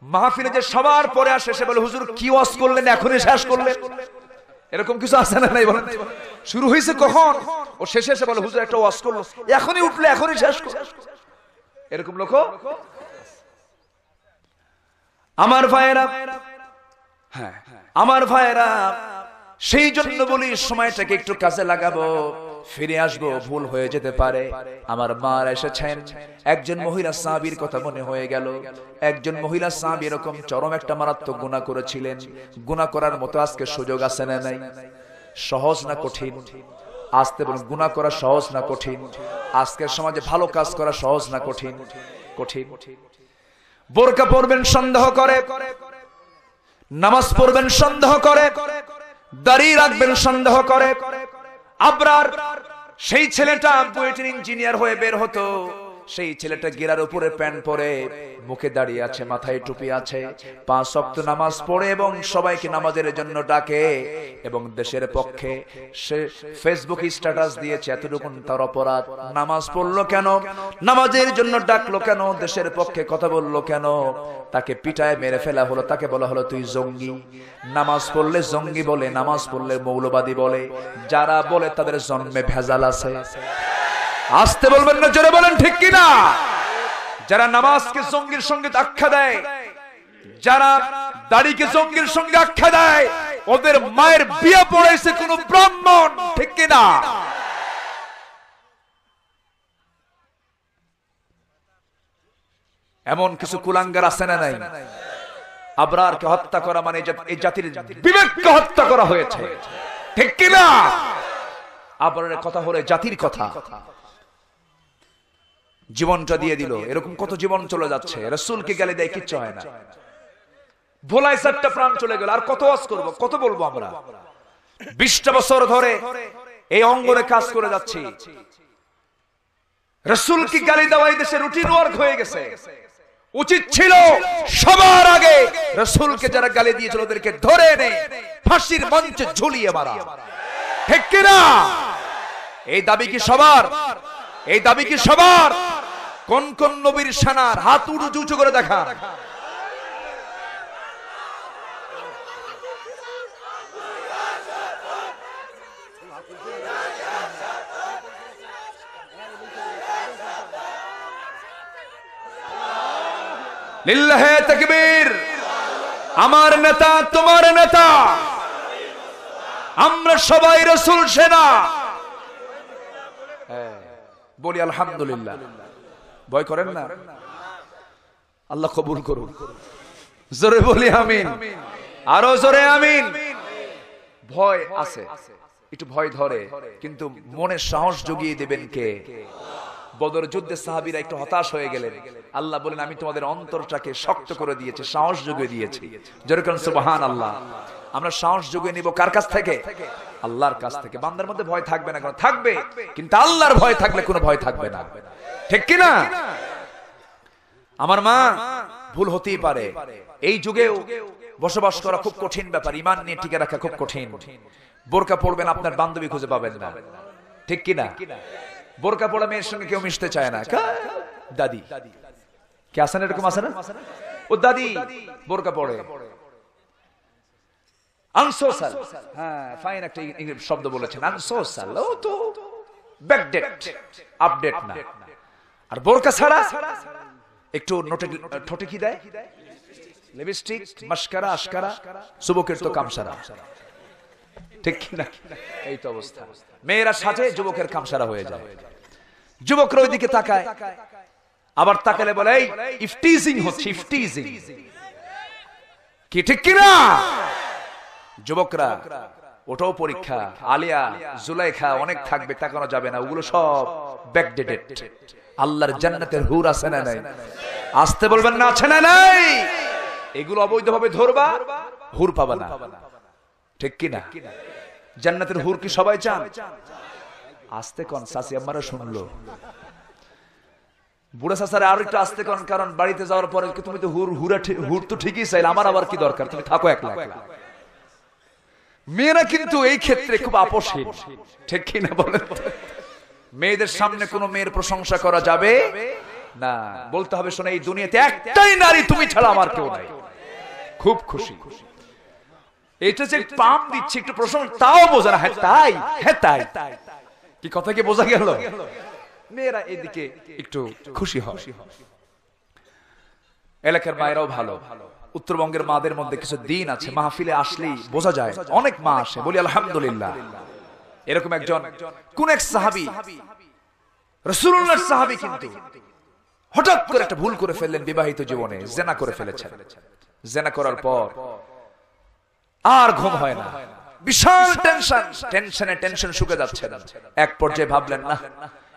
মাহফিলে, যে সবার পরে আসে, সে বলে হুজুর কি ওয়াজ করলেন, এখনই শেষ করলেন। এরকম কিছু আছে না নাই বলেন? শুরু হয়েছে কখন, ও শেষে এসে বলে হুজুর একটা ওয়াজ করলো, এখনই উঠলে এখনই শেষ করলো। এরকম লোক আমার ভাইয়েরা, হ্যাঁ আমার ভাইয়েরা, সেই জন্য বলি সময়টাকে একটু কাজে লাগাবো, ফিরে আসবো। ভুল হয়ে যেতে পারে। আমার মা এসেছেন, একজন মহিলা সাহাবীর কথা মনে হয়ে গেল। একজন মহিলা সাহাবী এরকম চরম একটা মারাত্মক গুনাহ করেছিলেন। গুনাহ করার মতো আজকে সুযোগ আছে না নাই? সহজ না কঠিন? আসতে বলুন, গুনাহ করা সহজ না কঠিন? আজকের সমাজে ভালো কাজ করা সহজ না কঠিন? কঠিন। বোরকা পরবেন সন্দেহ করে, নামাজ পড়বেন সন্দেহ করে, দাড়ি রাখবেন সন্দেহ করে। আবরার সেই ছেলেটা বুয়েটের ইঞ্জিনিয়ার হয়ে বের হতো, সেই ছেলেটা গেরার উপরে প্যান্ট পরে, মুখে দাঁড়িয়ে আছে, মাথায় টুপি আছে, 5 ওয়াক্ত নামাজ পড়ে এবং সবাইকে নামাজের জন্য ডাকে, এবং দেশের পক্ষে সে ফেসবুক স্ট্যাটাস দিয়েছে এতটুকুন তার অপরাধ। নামাজ পড়লো কেন? নামাজের জন্য ডাকলো কেন? দেশের পক্ষে কথা বললো কেন? তাকে পিটায় মেরে ফেলা হলো, তাকে বলা হলো তুই জঙ্গি। নামাজ পড়লে জঙ্গি বলে, নামাজ পড়লে মৌলবাদী বলে। যারা বলে তাদের জন্মে ভেজাল আছে। আসতে বলবেন না, জোরে বলেন ঠিক কিনা? যারা নামাজকে জঙ্গির সঙ্গে আখ্যা দেয়, যারা দাড়িকে জঙ্গির সঙ্গে আখ্যা দেয়, ওদের মায়ের বিয়ে পড়াইছে কোন ব্রাহ্মণ, ঠিক কিনা? এমন কিছু কুলাঙ্গার আছে না নাই? আবরারকে হত্যা করা মানে এই জাতির বিবেককে হত্যা করা হয়েছে, ঠিক কিনা? আবরারের কথা হলো জাতির কথা। জীবনটা দিয়ে দিল। এরকম কত জীবন চলে যাচ্ছে, রাসূলকে গালি দেয়, কিচ্ছু হয় না। ভোলায় 4টা প্রাণ চলে গেল, আর কত ওয়াজ করব, কত বলবো আমরা? 20টা বছর ধরে এই অঙ্গনে কাজ করে যাচ্ছি। রাসূলকে গালি দেওয়া এই দেশের রুটিন ওয়ার্ক হয়ে গেছে। উচিত ছিল সবার আগে রাসূলকে যারা গালি দিয়েছিল ওদেরকে ধরে এনে ফাঁসির মঞ্চে ঝুলিয়ে মারা, ঠিক কি না? এই দাবি কি সবার? এই দাবি কি সবার? কোন কোন নবীর সেনার হাত উঁচু করে দেখা? লিল্লাহে তাকবীর। আমার নেতা তোমার নেতা, আমরা সবাই রাসূল সেনা। বলি আলহামদুলিল্লাহ। ভয় করেন না, আল্লাহ কবুল করুন। জোরে বলি আমিন, আরো জোরে আমিন। ভয় আছে, একটু ভয় ধরে, কিন্তু মনে সাহস জুগিয়ে দেবেন কে? বদর যুদ্ধে সাহাবীরা একটু হতাশ হয়ে গেলেন, আল্লাহ বলেন আমি তোমাদের অন্তরটাকে শক্ত করে দিয়েছি, সাহস জুগিয়ে দিয়েছি। যেরকম সুবহানাল্লাহ। আমরা সাহস জুগিয়ে নিব কার কাছ থেকে? আল্লাহর কাছ থেকে। বান্দার মধ্যে ভয় থাকবে না, কেন থাকবে, কিন্তু আল্লাহর ভয় থাকলে কোনো ভয় থাকবে না, ঠিক কি না? আমার মা, ভুল হতেই পারে, এই যুগেও বসবাস করা খুব কঠিন ব্যাপার, ঈমান নিয়ে টিকে রাখা খুব কঠিন। বোরকা পড়বেন, আপনার বান্ধবী খুঁজে পাবেন না, ঠিক কি না? বোরকা পড়া মেয়ের সঙ্গে কেউ মিশতে চায় না। দাদি কে আসেন, এরকম আসে না? ও দাদি বোরকা পড়ে, আনসোশাল। হ্যাঁ, ফাইন একটা ইংরেজি শব্দ বলেছেন, আনসোশাল। ও তো ব্যাকডেট, আপডেট না। আর বোরকা ছাড়া একটু ঠোঁটে কি দেয়? লিপস্টিক, মাস্কারা, আশকারা। যুবকের তো কামসারা, ঠিক কি না? এই তো অবস্থা। মেয়েরা সাজে, যুবকের কামসারা হয়ে যায়। যুবকরা ওইদিকে তাকায়, আবার তাকালে বলে এই ইফটিজিং হচ্ছে, ইফটিজিং। কি ঠিক কি না? যুবকরা ওটাও পরীক্ষা। আলিয়া, জুলাইখা অনেক থাকবে, তাকানো যাবে না, ওগুলো সব ব্যাকডেটেড। আল্লাহর জান্নাতের হুর আছে না নাই? আসতে বলবেন না, আছে না নাই? এগুলো অবৈধভাবে ধরবা, হুর পাবা না, ঠিক কি না? জান্নাতের হুর কি সবাই চান? আসতে কোন সাসি আমারও শুনলো, বুড়া সাসারে আর একটু আসতে কোন, কারণ বাড়িতে যাওয়ার পরে তুমি তো হুর তো ঠিকই চাইলে, আমার আবার কি দরকার, তুমি থাকো একলা একলা। মেয়েরা কিন্তু এই ক্ষেত্রে খুব আপোষহীন, ঠিক কি না বলেন? মেয়েদের সামনে কোনো মেয়ের প্রশংসা করা যাবে না, বলতে হবে শোনো এই দুনিয়াতে একটাই নারী তুমি ছাড়া আমার কেউ নাই। খুব খুশি। এটা যে পাম দিচ্ছে একটু প্রশংসা, তাও বোঝা না। হ্যাঁ তাই, হ্যাঁ তাই, কি কথা কি বোঝা গেল? মেয়েরা এদিকে একটু খুশি হয়। এলাকার মায়েরাও ভালো। উত্তরবঙ্গের মাদের মধ্যে কিছু দিন আছে, মাহফিলে আসলেই বোঝা যায় অনেক মা আসে, বলি আলহামদুলিল্লাহ। এরকম একজন কোন এক সাহাবী, রাসূলুল্লাহর সাহাবী, কিন্তু হঠাৎ করে একটা ভুল করে ফেললেন বিবাহিত জীবনে, জিনা করে ফেলেছেন। জিনা করার পর আর ঘুম হয় না, বিশাল টেনশন শুকে যাচ্ছে না। এক পর্যায়ে ভাবলেন না,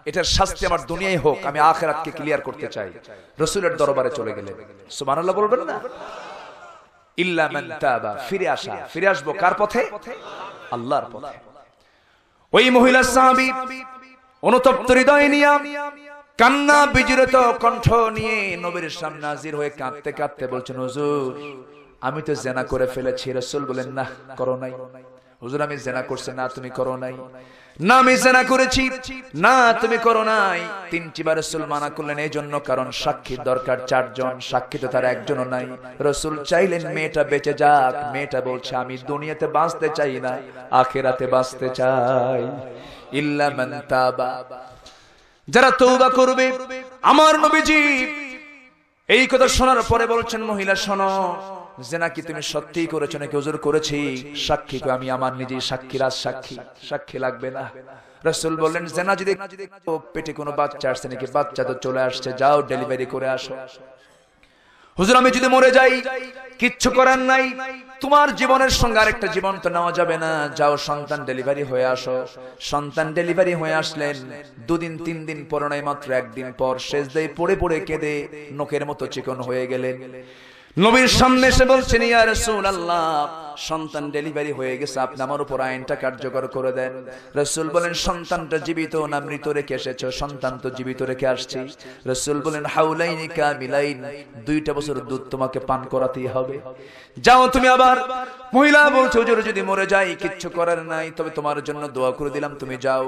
এটার শাস্তি আমার দুনিয়ায় হোক, আমি আখিরাতকে ক্লিয়ার করতে চাই। রাসূলের দরবারে চলে গেলেন। সুবহানাল্লাহ বলবেন না? ইল্লা মান তাবা, ফিরে আসা। ফিরে আসবো কার পথে? আল্লাহর পথে। ওই মহিলা সাহাবী অনুতপ্ত হৃদয় নিয়ে, কান্না বিজড়িত কণ্ঠ নিয়ে নবীর সামনে হাজির হয়ে কাঁদতে কাঁদতে বলছেন, হুজুর আমি তো জিনা করে ফেলেছি। রাসূল বলেন, না করো নাই। হুজুর আমি জিনা করছি। না তুমি করো নাই। না আমি জিনা করেছি। না তুমি করো নাই। তিনটি বার রাসূল মানা করলেন, এই জন্য কারণ সাক্ষীর দরকার 4 জন, সাক্ষী তো তার একজনও নাই। রাসূল চাইলেন মেয়েটা বেঁচে যাক। মেয়েটা বলছে, আমি দুনিয়াতে বাঁচতে চাই না, আখিরাতে বাঁচতে চাই। ইল্লা মান তাবা, যারা তওবা করবে। আমার নবীজি এই কথা শোনার পরে বলছেন, মহিলা শোনো, জিনা কি তুমি সত্যিই করেছো নাকি? হুজুর করেছি। সাক্ষী কই? আমি আমার নিজেই সাক্ষী, রাজ সাক্ষী। সাক্ষী লাগবে না। রাসূল বললেন, জিনা যদি পেটে কোনো বাচ্চা আসছে নাকি? বাচ্চা তো চলে আসছে, যাও ডেলিভারি করে আসো। হুজুর আমি যদি মরে যাই? কিচ্ছু করার নাই, তোমার জীবনের সঙ্গে আরেকটা জীবন তো নেওয়া যাবে না, যাও সন্তান ডেলিভারি হয়ে আসো। সন্তান ডেলিভারি হয়ে আসলেন। 2 দিন 3 দিন পর নয়, মাত্র 1 দিন পর সেজদায় পড়ে পড়ে কেঁদে নোকের মতো চিকন হয়ে গেলেন। নবীর সামনে এসে বলছেন, ইয়া রাসূলুল্লাহ সন্তান ডেলিভারি হয়ে গেছে, আপনি আমার উপর আইনটা কার্যকর করে দেন। রাসূল বলেন, সন্তানটা জীবিত না মৃত রেখে এসেছো? সন্তান তো জীবিত রেখে আসছি। রাসূল বলেন, হাউলাইনি কামিলাইন, 2টা বছর দুধ তোমাকে পান করাতেই হবে। যাও তুমি আবার। মহিলা বলছে, হুজুর যদি মরে যাই কিচ্ছু করার নাই, তবে তোমার জন্য দোয়া করে দিলাম, তুমি যাও।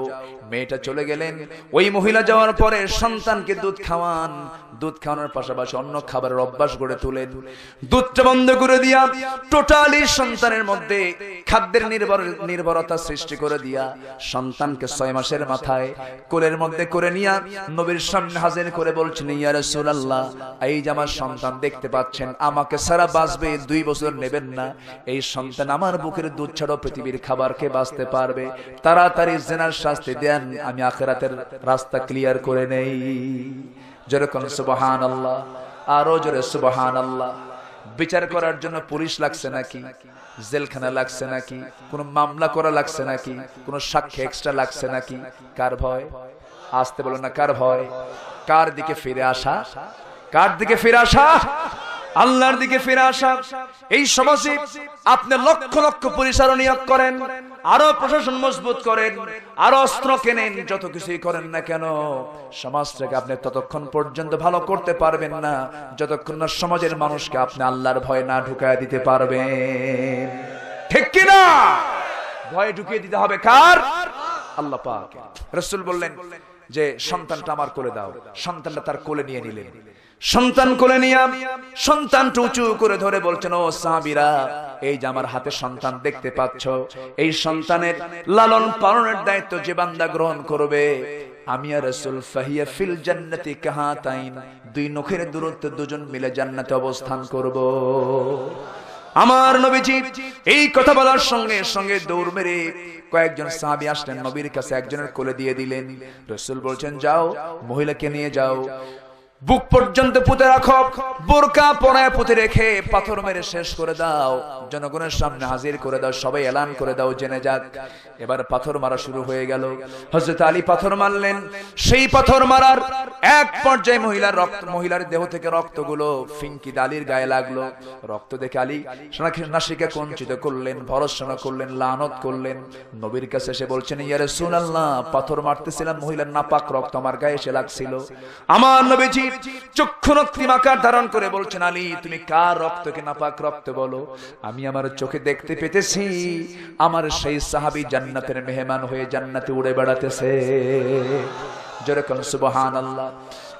মেয়েটা চলে গেলেন। ওই মহিলা যাওয়ার পরে সন্তানকে দুধ খাওয়ান। দুধ খাওয়ানোর পাশাপাশি অন্য খাবারের অভ্যাস গড়ে তোলেন। দুধটা বন্ধ করে দিয়া টোটালি সন্তান সন্তানের মধ্যে খাদ্যের নির্ভরতা সৃষ্টি করে দিয়া সন্তানকে 6 মাসের মাথায় কোলের মধ্যে করে নিয়া নবীর সামনে হাজির করে বলছেন, ইয়া রাসূলুল্লাহ, এই যে আমার সন্তান দেখতে পাচ্ছেন, আমাকে সারা বাঁচবে 2 বছর নেবেন না, এই সন্তান আমার বুকের দুধ ছাড়া পৃথিবীর খাবারকে বাঁচতে পারবে, তাড়াতাড়ি জিনার শাস্তি দেন, আমি আখিরাতের রাস্তা ক্লিয়ার করে নেই। জোরে কোন সুবহানাল্লাহ, আরো জোরে সুবহানাল্লাহ। বিচার করার জন্য পুলিশ লাগছে নাকি, জেলখানা লাগছে নাকি, কোন মামলা করা লাগছে নাকি, কোন সাক্ষী এক্সট্রা লাগছে নাকি? কার ভয়? আসতে বলো না, কার ভয়? কার দিকে ফিরে আসা? কার দিকে ফিরে আসা? আল্লাহর দিকে ফিরে আসা। এই সমাজে আপনি লক্ষ লক্ষ পুলিশ আরো নিয়োগ করেন, আরো প্রশাসন মজবুত করেন, আরো অস্ত্র কেনেন, যত কিছুই করেন না কেন, সমাজটাকে আপনি ততক্ষণ পর্যন্ত ভালো করতে পারবেন না যতক্ষণ না সমাজের মানুষকে আপনি আল্লাহর ভয় না ঢুকায় দিতে পারবেন। ঠিক কিনা? ভয় ঢুকিয়ে দিতে হবে কার? আল্লাহ পাক। রাসূল বললেন যে সন্তানটা আমার কোলে দাও, সন্তানটা তার কোলে নিয়ে নিলেন। সন্তান কোলে নিয়ে সন্তানটা উঁচু করে ধরে বলছেন, ও সাহাবীরা, এই যে আমার হাতে সন্তান দেখতে পাচ্ছ, এই সন্তানের লালন পালনের দায়িত্ব যে বান্দা গ্রহণ করবে, আমি আর রাসূল ফাহিয়া ফিল জান্নাতি কাহাতাইন, 2 নখের দূরত্বে দুজন মিলে জান্নাতে অবস্থান করব। আমার নবীজি এই কথা বলার সঙ্গে সঙ্গে দৌড় মেরে কয়েকজন সাহাবী আসলেন নবীর কাছে, একজনের কোলে দিয়ে দিলেন। রাসূল বলছেন, যাও মহিলাকে নিয়ে যাও, বুক পর্যন্ত পুঁতে রাখো, বোরকা পরায় পুঁতে রেখে পাথর মেরে শেষ করে দাও, জনগণের সামনে হাজির করে দাও, সবাই এলান করে দাও, জেনে যাক। এবার পাথর মারা শুরু হয়ে গেল। হযরত আলী পাথর মারলেন। সেই পাথর মারার এক পর্যায়ে মহিলার দেহ থেকে রক্তগুলো ফিনকি আলীর গায়ে লাগলো। রক্ত দেখে আলী নাসিকা কঞ্চিত করলেন, ভর্ৎসনা করলেন, লানত করলেন। নবীর কাছে এসে বলছেন, ইয়া রাসূলুল্লাহ, পাথর মারতেছিলাম, মহিলার নাপাক রক্ত আমার গায়ে এসে লাগছিল। আমার নবীজি চক্ষু রক্তিমাকার ধারণ করে বলছেন, আলী, তুমি কার রক্তকে নাপাক রক্ত বলো? আমি আমার চোখে দেখতে পেতেছি আমার সেই সাহাবী জান্নাতের মেহমান হয়ে জান্নাতে উড়ে বেড়াতেছে। জোরে কোন সুবহানাল্লাহ।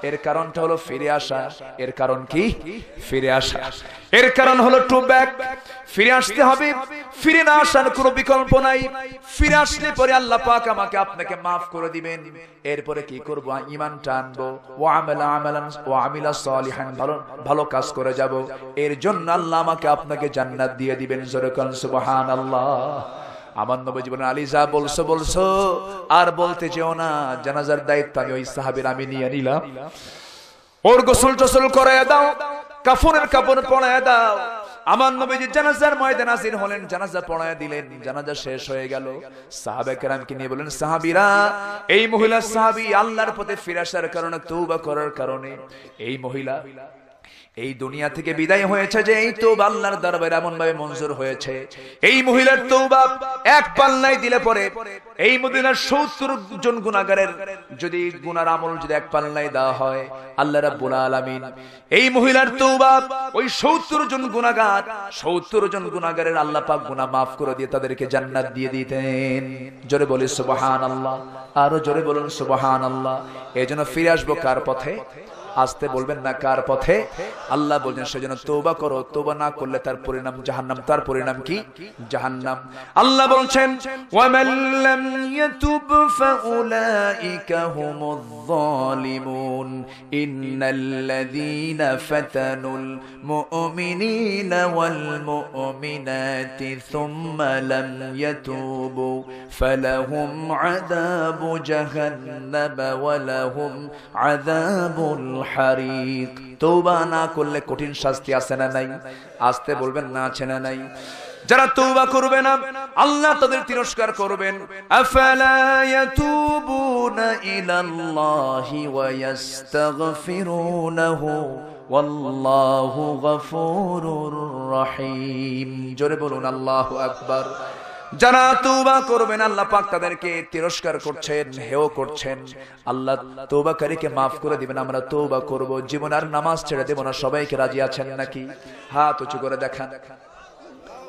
এর কারণটা হলো ফিরে আসা। এর কারণ কি? ফিরে আসা। এর কারণ হলো টু ব্যাক, ফিরে আসতে হবে। ফিরে না আসার কোনো বিকল্প নাই। ফিরে আসলে পরে আল্লাহ পাক আমাকে আপনাকে মাফ করে দিবেন। এরপরে কি করব? ঈমানটা আনবো, ওয়া আমিলা সালিহান, ভালো কাজ করে যাব। এর জন্য আল্লাহ আমাকে আপনাকে জান্নাত দিয়ে দিবেন। জোরে কোন সুবহানাল্লাহ। আমার নবী বলেন, আলী যা বলছো আর বলতে যেও না, জানাজার দায়িত্ব আমি ওই সাহাবীর আমি নিয়ে নিলাম। ওর গোসল টোসল করায় দাও, কাফনের কাপড় পরায় দাও। আমার নবীজি জানাজার ময়দানে হাজির হলেন, জানাজা পড়ায় দিলেন। জানাজা শেষ হয়ে গেল। সাহাবা কেরামকে নিয়ে বলেন, সাহাবীরা, এই মহিলা সাহাবী আল্লাহর পথে ফিরে আসার কারণে, তওবা করার কারণে এই মহিলা এই দুনিয়া থেকে বিদায় হয়েছে, যে এই তওবা আল্লাহর দরবারে এমন ভাবে মঞ্জুর হয়েছে। এই মহিলার তওবা এক পাল্লায় দিলে পরে এই মদিনার 70 জন গুনাহগারের যদি গুনার আমল যদি এক পাল্লায় দেওয়া হয়, আল্লাহ রাব্বুল আলামিন এই মহিলার তওবা ওই 70 জন গুনাহগার, 70 জন গুনাহগারের আল্লাহ পাক গুনাহ maaf করে দিয়ে তাদেরকে জান্নাত দিয়ে দিতেন। জোরে বলি সুবহানাল্লাহ, আরো জোরে বলুন সুবহানাল্লাহ। এজন্য ফিরে আসবো কার পথে? আসতে বলবেন না, কার পথে? আল্লাহ বলেন সেজন্য তওবা করো, তওবা না করলে তার পরিণাম জাহান্নাম। তার পরিণাম কি? জাহান্নাম। আল্লাহ বলেন, ওয়া মান লাম ইয়াতুব ফাউলাইকা হুমুয যালিমুন ইন্নাল্লাযীনা ফাতানুল মুমিনিনা ওয়াল মুমিনাতি সুম্মা লাম ইয়াতুবু ফালাহুম আযাবু জাহান্নাম ওয়া লাহুম আযাবুল হারিক। তওবা না করলে কঠিন শাস্তি আছে না নাই? আসতে বলবেন না, আছে না নাই? যারা তওবা করবে না আল্লাহ তাদের তিরস্কার করবেন। আফালা ইয়াতুবুনা ইলাল্লাহি ওয়া ইস্তাগফিরুনাহু ওয়াল্লাহু গফুরুর রহিম। জোরে বলুন আল্লাহু আকবার। যারা তওবা করবেন আল্লাহ পাক তাদেরকে তিরস্কার করছেন, হেয় করছেন। আল্লাহ তওবাকারীকে maaf করে দিবেন। আমরা তওবা করব, জীবন আর নামাজ ছেড়ে দেব না। সবাইকে রাজি আছেন নাকি? হাত উঁচু করে দেখান,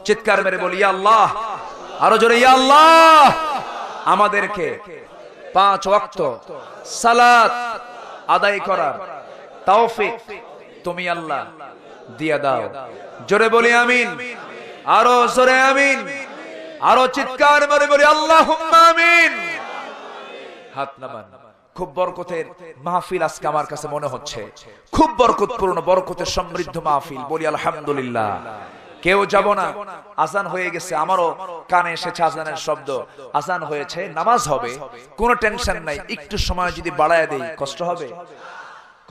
চিৎকার মেরে বলি ইয়া আল্লাহ, আরো জোরে ইয়া আল্লাহ। আমাদেরকে 5 ওয়াক্ত সালাত আদায় করার তৌফিক তুমি আল্লাহ দিয়ে দাও। জোরে বলি আমিন। আরো জোরে আমিন, আরো চিৎকার মেরে বলি আল্লাহুম্মা আমিন। হাত নামান। খুব বরকতের মাহফিল আজকে আমার কাছে মনে হচ্ছে, খুব বরকতপূর্ণ, বরকতের সমৃদ্ধ মাহফিল। বলি আলহামদুলিল্লাহ। কেউ যাব না, আজান হয়ে গেছে, আমারও কানে এসেছে আজানের শব্দ। আজান হয়েছে, নামাজ হবে, কোনো টেনশন নাই। একটু সময় যদি বাড়ায় দেই কষ্ট হবে?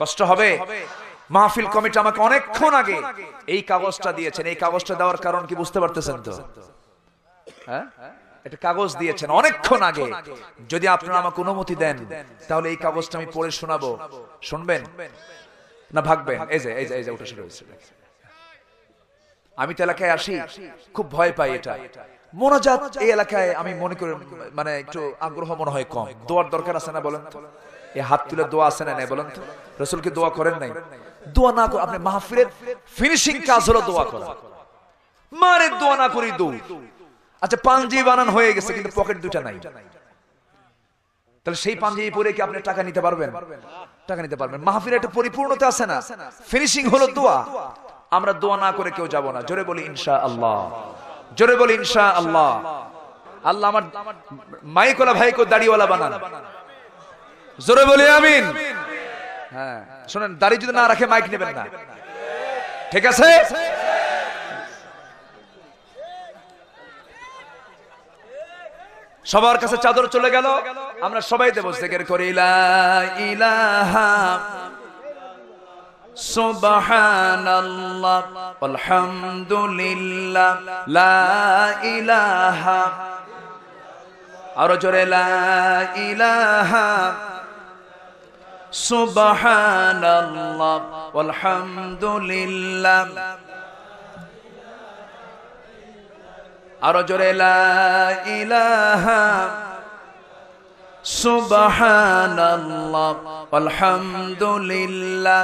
কষ্ট হবে? মাহফিল কমিটি আমাকে অনেকক্ষণ আগে এই কাগজটা দিয়েছেন। এই কাগজটা দেওয়ার কারণ কি বুঝতে পারতেছেন তো? হ্যাঁ, একটা কাগজ দিয়েছেন অনেকক্ষণ আগে। যদি আপনারা আমাকে অনুমতি দেন তাহলে এই কাগজটা আমি পড়ে শোনাবো। শুনবেন না ভাগবেন? এই যে এই যে এই যে ওটা শুরু হয়েছে। আমি তো এলাকায় আসি, খুব ভয় পাই। এটা মোনাজাত এই এলাকায় আমি মনে করি মানে একটু আগ্রহ মনে হয় কম। দোয়ার দরকার আছে না বলেন তো? এই হাত তুলে দোয়া আছে না নাই বলেন তো? রাসূলকে দোয়া করেন নাই? দোয়া না করে আপনি মাহফিলের ফিনিশিং কাজ হলো দোয়া করা। মারে দোয়া না করি দৌড়। আচ্ছা, পাঞ্জি বানান হয়ে গেছে কিন্তু পকেট দুটা নাই, তাহলে সেই পাঞ্জাবি পরে কি আপনি টাকা নিতে পারবেন? টাকা নিতে পারবেন? মাহফিলের একটা পরিপূর্ণতা আছে না? ফিনিশিং হলো দোয়া। আমরা দোয়া না করে কেউ যাব না। জোরে বলি ইনশাআল্লাহ, জোরে বলি ইনশাআল্লাহ। আল্লাহ আমার মাইকওয়ালা ভাইকে দাড়িওয়ালা বানান। জোরে বলি আমিন। হ্যাঁ, শুনেন, দাড়ি যদি না রাখে মাইক নেবেন না, ঠিক আছে? সবার কাছে চাদর চলে গেল, আমরা সবাই দেব জিকির করি লা ইলাহা সুবহানাল্লাহ আলহামদুলিল্লাহ লা ইলাহা, আরো জোরে লা ইলাহা সুবহানাল্লাহ আলহামদুলিল্লাহ, আরো জোরে লা ইলাহা সুবহানাল্লাহ আলহামদুলিল্লাহ,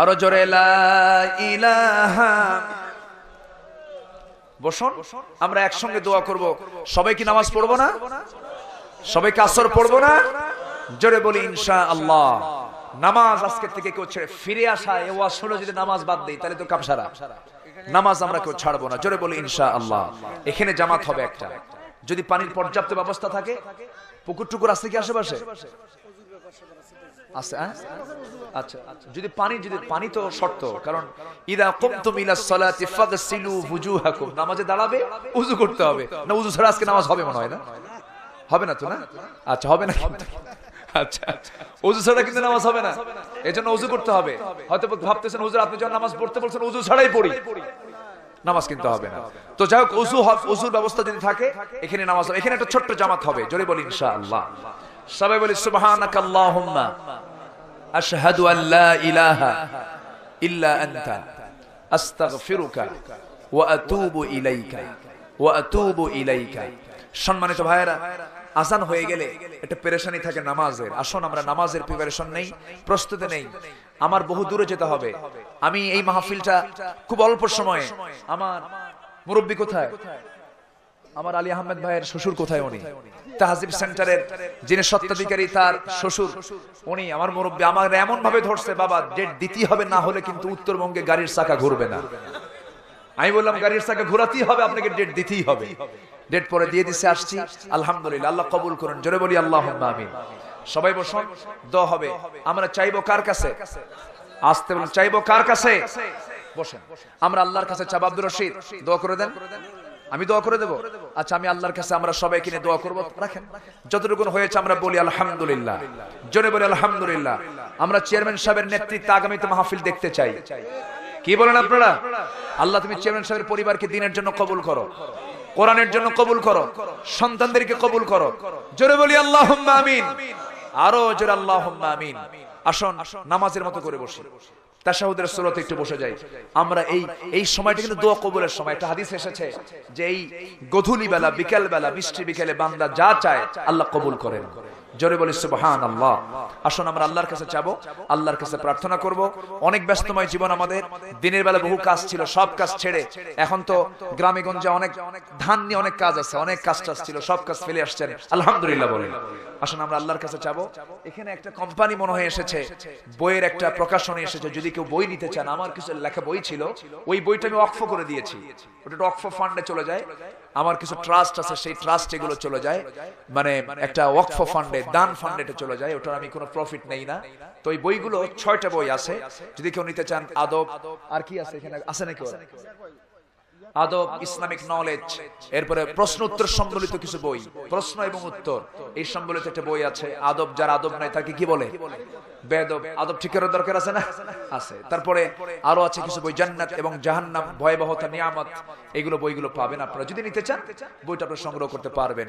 আরো জোরে লা ইলাহা। বসুন, আমরা একসঙ্গে দোয়া করব। সবাই কি নামাজ পড়বো না? সবাই কি আসর পড়বো না? জোরে বলি ইনশাআল্লাহ। নামাজ আজকে থেকে কেউ ছেড়ে ফিরে আসা এ ওয়াজ শুনে যদি নামাজ বাদ দেই তাহলে তো কামসারা। নামাজ আমরা কেউ ছাড়বো না। জোরে বলি ইনশাআল্লাহ। এখানে জামাত হবে একটা, যদি পানির পর্যাপ্ত ব্যবস্থা থাকে। পুকুর টুকুর আছে কি আশেপাশে? আছে? আচ্ছা, যদি পানি তো শর্ত, কারণ ইদা কুমতুম ইলাস সালাতি ফাগসিলু ওয়ুজুহাকুম, নামাজে দাঁড়াবে ওযু করতে হবে না। ওযু ছাড়া আজকে নামাজ হবে মনে হয় না? হবে না তো? না, আচ্ছা হবে না। আচ্ছা, ওযু ছাড়া কিন্তু নামাজ হবে না, এজন্য ওযু করতে হবে। হয়তো ভাবতেছেন হুজুর আপনি যখন নামাজ পড়তে বলছেন ওযু ছাড়াই পড়ি, নামাজ কিন্তু হবে না। তো যাই হোক, ওযুর ব্যবস্থা যদি থাকে এখানে নামাজ হবে। এখানে একটা ছোট্ট জামাত হবে। জোরে বলি ইনশাআল্লাহ। সবাই বলি সুবহানাকাল্লাহুম্মা আশহাদু আল লা ইলাহা ইল্লা আনতা আস্তাগফিরুকা ওয়া আতুবু ইলাইকা ওয়া আতুবু ইলাইকা। সম্মানিত ভাইয়েরা, আজান হয়ে গেলে একটা পেরেশানি থাকে নামাজের। আসুন আমরা নামাজের প্রিপারেশন নেই, প্রস্তুতি নেই। আমার বহু দূরে যেতে হবে। আমি এই মাহফিলটা খুব অল্প সময়ে, আমার মুরব্বী কোথায়? আমার আলী আহমেদ ভাইয়ের শ্বশুর কোথায়? উনি তাহজিব সেন্টারের যিনি স্বত্বাধিকারী, তার শ্বশুর উনি আমার মুরব্বী। আমার এমন ভাবে ধরছে, বাবা ডেট দিতেই হবে, না হলে কিন্তু উত্তরবঙ্গে গাড়ির চাকা ঘুরবে না। আমি বললাম গাড়ির চাকা ঘোরাতেই হবে, আপনাকে ডেট দিতেই হবে। ডেট পরে দিয়ে দিছে, আসছি আলহামদুলিল্লাহ। আল্লাহ কবুল করুন। জোরে বলি আল্লাহুম্মা আমিন। সবাই বসুন, দোয়া হবে। আমরা চাইবো কার কাছে? আসতে বলুন, চাইবো কার কাছে? বসেন, আমরা আল্লাহর কাছে চাবো। আব্দুর রশিদ দোয়া করে দেন। আমি দোয়া করে দেব? আচ্ছা, আমি আল্লাহর কাছে আমরা সবাই কিনে দোয়া করবো। রাখেন, যতটুকু হয়েছে আমরা বলি আলহামদুলিল্লাহ। জোরে বলি আলহামদুলিল্লাহ। আমরা চেয়ারম্যান সাহেবের নেতৃত্বে আগামীতে মাহফিল দেখতে চাই। কি বলেন আপনারা? আল্লাহ তুমি চেয়ারম্যান সাহেবের পরিবারকে দিনের জন্য কবুল করো, কোরআনের জন্য কবুল করো, সন্তানদেরকে কবুল করো। জোরে বলি আল্লাহুম্মা আমিন। আরো জোরে আল্লাহুম্মা আমিন। আসুন নামাজের মতো করে বসি, তাশাহুদের সূরাতে একটু বসে যাই। আমরা এই সময়টা কিন্তু দোয়া কবুলের সময়। একটা হাদিস এসেছে যে এই গধূলি বেলা, বিকেল বেলা, মিষ্টি বিকেলে বান্দা যা চায় আল্লাহ কবুল করেন। জোরে বলি সুবহানাল্লাহ। আসুন আমরা আল্লাহর কাছে চাবো, আল্লাহর কাছে প্রার্থনা করব। অনেক ব্যস্তময় জীবন আমাদের, দিনের বেলা বহু কাজ ছিল, সব কাজ ছেড়ে এখন তো গ্রামে গঞ্জে অনেক ধান নিয়ে অনেক কাজ আছে, অনেক কাজ ছিল, সব কাজ ফেলে আসছেন, আলহামদুলিল্লাহ বলেন। আসুন আমরা আল্লাহর কাছে চাবো। এখানে একটা কোম্পানি মনে হয় এসেছে, বইয়ের একটা প্রকাশনী এসেছে, যদি কেউ বই নিতে চান, আমার কিছু লেখা বই ছিল, ওই বইটা আমি ওয়াকফ করে দিয়েছি, ওটা ওয়াকফ ফান্ডে চলে যায়। আমার কিছু ট্রাস্ট আছে, সেই ট্রাস্ট এগুলো চলে যায়, মানে একটা ওয়াকফ ফান্ডে, দান ফান্ডে এটা চলে যায়, ওটার আমি কোনো প্রফিট নেই না। তো এই বইগুলো 6টা বই আছে, যদি কেউ নিতে চান। আদব, আর কি আছে এখানে, আছে নাকি আদব, ইসলামিক নলেজ, এরপরে প্রশ্ন উত্তর সম্বলিত কিছু বই, প্রশ্ন এবং উত্তর এই সম্বলিত একটা বই আছে। আদব, যার আদব নাই তাকে কি বলে? বেয়াদব। আদব ঠিক করার দরকার আছে না? আছে। তারপরে আরো আছে কিছু বই, জান্নাত এবং জাহান্নাম, ভয়াবহতা, নিয়ামত, এগুলো বইগুলো পাবেন আপনারা। যদি নিতে চান বইটা আপনারা সংগ্রহ করতে পারবেন।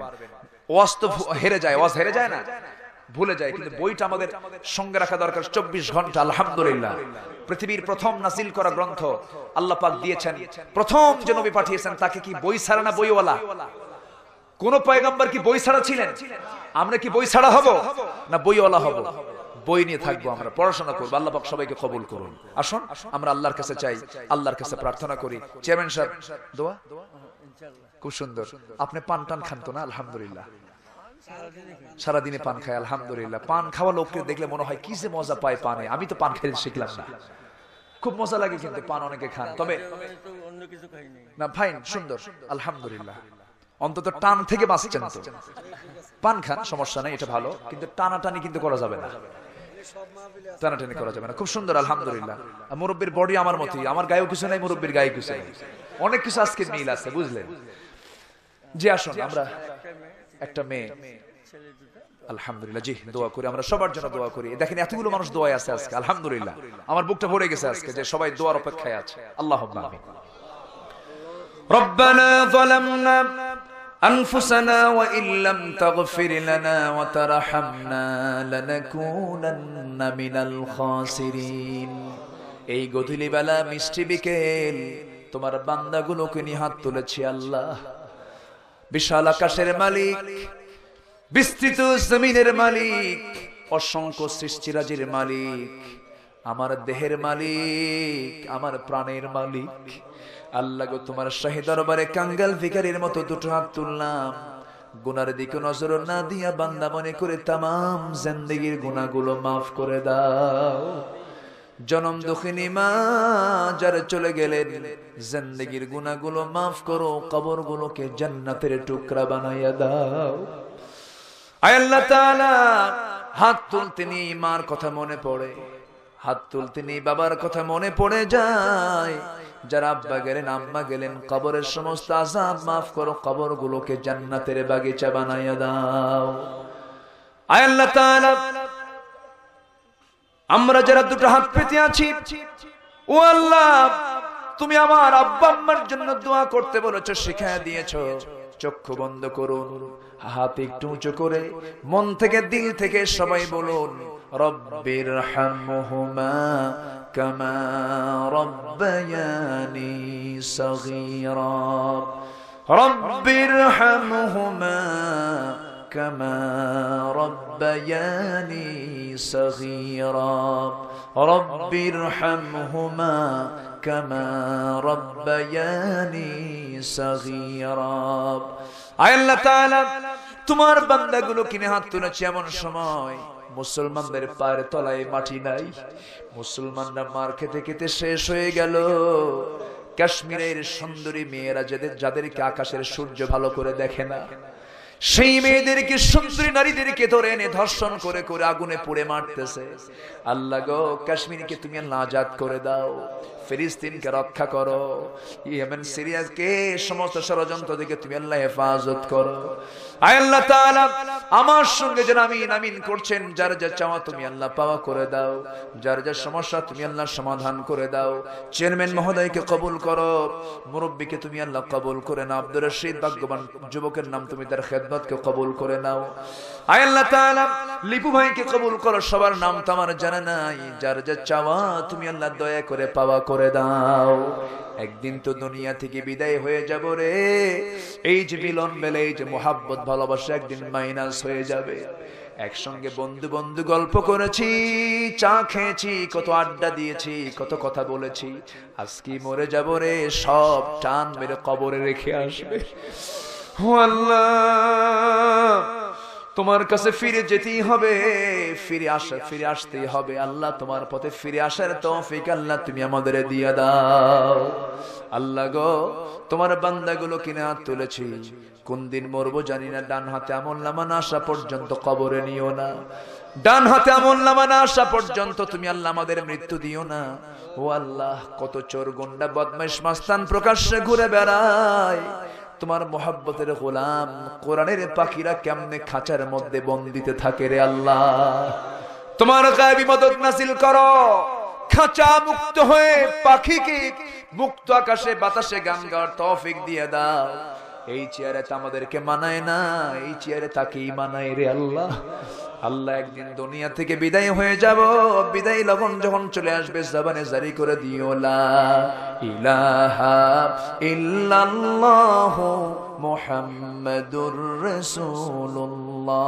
ওয়াজ তো হেরে যায়, ওয়াজ হেরে যায় না, ভুলে যায়, কিন্তু বইটা আমাদের সঙ্গে রাখা দরকার 24 ঘন্টা। আলহামদুলিল্লাহ, পৃথিবীর প্রথম নাজিল করা গ্রন্থ আল্লাহ পাক দিয়েছেন, প্রথম যে নবী পাঠিয়েছেন তাকে কি বই ছাড়া না বইওয়ালা? কোন পয়গম্বর কি বই ছাড়া ছিলেন? আমরা কি বই ছাড়া হব না বইওয়ালা হব? বই নিয়ে থাকবো, আমরা পড়াশোনা করবো। আল্লাহ পাক সবাইকে কবুল করুন। আসুন আমরা আল্লাহর কাছে চাই, আল্লাহর কাছে প্রার্থনা করি। চেয়ারম্যান সাহেব দোয়া, খুব সুন্দর। আপনি পান টান খান তো না? আলহামদুলিল্লাহ, সারাদিনে পান খায়, আলহামদুলিল্লাহ। পান খাওয়া লোককে দেখলে মনে হয় কি যে মজা পায় পানে। আমি তো পান খেতে শিখলাম না, খুব মজা লাগে, কিন্তু পান অনেকে খান। তবে না, ফাইন, সুন্দর, আলহামদুলিল্লাহ। অন্তত টান থেকে বাঁচছেন তো। পান খান, সমস্যা নেই, এটা ভালো, কিন্তু টানাটানি কিন্তু করা যাবে না, টানাটানি করা যাবে না। খুব সুন্দর, আলহামদুলিল্লাহ। মুরব্বীর বডি আমার মতই, আমার গায়েও কিছু নাই, মুরব্বীর গায়ে কিছু নাই, অনেক কিছু আজকে মিল আছে, বুঝলেন? জি আসুন, আমরা একটা মেয়ে, আলহামদুলিল্লাহ। জি, দোয়া করি, আমরা সবার জন্য দোয়া করি। দেখেন এতগুলো মানুষ দোয়ায় আছে আজকে, আলহামদুলিল্লাহ। আমার বুকটা ভরে গেছে আজকে যে সবাই দোয়ার অপেক্ষায় আছে। আল্লাহুম্মা আমিন। রব্বানা যালামনা আনফুসানা ওয়া ইল্লাম তাগফির লানা ওয়া তারহামনা লানাকুনান্না মিনাল খাসিরিন। এই গধূলি বেলা, মিষ্টি বিকেল, তোমার বান্দাগুলোকে নিয়ে হাত তুলেছি আল্লাহ। বিশাল আকাশের মালিক, বিস্তৃত জমিনের মালিক, অসংখ্য সৃষ্টিরাজির মালিক, আমার দেহের মালিক, আমার প্রাণের মালিক আল্লাহ গো, তোমার শাহী দরবারে কাঙ্গাল ভিখারির মতো দুটো হাত তুললাম। গুনার দিকে নজর না দিয়া বান্দা মনে করে তামাম জিন্দেগীর গুনাহগুলো মাফ করে দাও। জনম দুঃখিনী মা যারা চলে গেলেন, জিন্দেগীর গুনাহগুলো মাফ করো, কবরগুলোকে জান্নাতের টুকরা বানাইয়া দাও। আয় আল্লাহ তাআলা, হাত তুলতে নি মার কথা মনে পড়ে, হাত তুলতে নি বাবার কথা মনে পড়ে যায়। যারা আব্বা গেলেন, আম্মা গেলেন, কবরের সমস্ত আযাব মাফ করো, কবরগুলোকে জান্নাতের বাগিচা বানাইয়া দাও। আয় আল্লাহ তাআলা, আমরা যারা দুটো হাত পেতে আছি, ও আল্লাহ, তুমি আমার আব্বা আম্মার জন্য দোয়া করতে বলেছো, শিখায় দিয়েছো। চক্ষু বন্ধ করুন, হাত একটু উঁচু করে মন থেকে, দিল থেকে সবাই বলুন, রব্বির হামহুমা কামা রব্বায়ানি সগীরা, রব্বির হামহুমা কামা রব্বায়ানি সগীরা, রব্বির হামহুমা কামা রব্বায়ানি সগীরা। আয় আল্লাহ তাআলা, তোমার বান্দাগুলো কিনে হাত তুলেছে এমন সময় মুসলমানদের পায়ের তলায় মাটি নাই। মুসলমানরা মার খেতে খেতে শেষ হয়ে গেল। কাশ্মীরের সুন্দরী মেয়েরা যাদেরকে আকাশের সূর্য ভালো করে দেখে না, সেই মেয়েদেরকে, সুন্দরী নারীদেরকে ধরে এনে ধর্ষণ করে করে আগুনে পুড়ে মারতেছে। আল্লাহ গো, কাশ্মীরকে তুমি আজাদ করে দাও, ফিলিস্তিনকে রক্ষা করো, ইয়েমেন, সিরিয়াকে সমস্ত ষড়যন্ত্র থেকে তুমি আল্লাহ হেফাজত করো। আয় আল্লাহ তাআলা, আমার সঙ্গে যারা আমিন আমিন করছেন, যার যা চাওয়া তুমি আল্লাহ পাওয়া করে দাও, যার যা সমস্যা তুমি আল্লাহ সমাধান করে দাও। চেয়ারম্যান মহোদয়কে কবুল করো, মুরব্বীকে তুমি আল্লাহ কবুল করে নাও। আব্দুর রশিদ, ভাগ্যবান যুবকের নাম, তুমি তার খেদমতকে কবুল করে নাও। আয় আল্লাহ তাআলা, লিপু ভাইকে কবুল করো, সবার নাম তো আমার জানা নাই, যার যা চাওয়া তুমি আল্লাহ দয়া করে পাওয়া করে দাও। একদিন তো দুনিয়া থেকে বিদায় হয়ে যাব রে। এই যে মিলন মেলে, এই যে মোহাব্বত ভালোবাসা একদিন মাইনাস হয়ে যাবে। একসঙ্গে বন্ধু বন্ধু গল্প করেছি, চা খেয়েছি, কত আড্ডা দিয়েছি, কত কথা বলেছি, আজকে মরে যাব রে, সব টান মেরে কবরে রেখে আসবে। ও আল্লাহ, তোমার কাছে ফিরে যেতেই হবে, ফিরে আসতেই হবে। আল্লাহ, তোমার পথে ফিরে আসার তৌফিক আল্লাহ তুমি আমাদের দিয়ে দাও। আল্লাহ গো, তোমার বান্দাগুলো কিনে হাত তুলেছি, কোন দিন মরবো জানি না, ডান হাতে আমলনামা না আসা পর্যন্ত কবরে নিও না, ডান হাতে আমলনামা না আসা পর্যন্ত তুমি আল্লাহ আমাদের মৃত্যু দিও না। ও আল্লাহ, কত চোর গুন্ডা বদমাইশ মাস্তান প্রকাশ্যে ঘুরে বেড়ায়, তোমার মোহাব্বতের গোলাম কোরআনের পাখিরা কেমনে খাঁচার মধ্যে বন্দিতে থাকে রে আল্লাহ, তোমার গায়েবী মদদ নাযিল করো, খাঁচা মুক্ত হয়ে পাখিকে মুক্ত আকাশে বাতাসে গান গাওয়ার তৌফিক দিয়ে দাও। এই চেয়ারে তো আমাদেরকে মানায় না, এই চেয়ারে তাকেই মানায় রে আল্লাহ। আল্লাহ, একদিন দুনিয়া থেকে বিদায় হয়ে যাব, বিদায় লগন যখন চলে আসবে, জবানে জারি করে দিও লা ইলাহা ইল্লাল্লাহু মুহাম্মাদুর রাসূলুল্লাহ।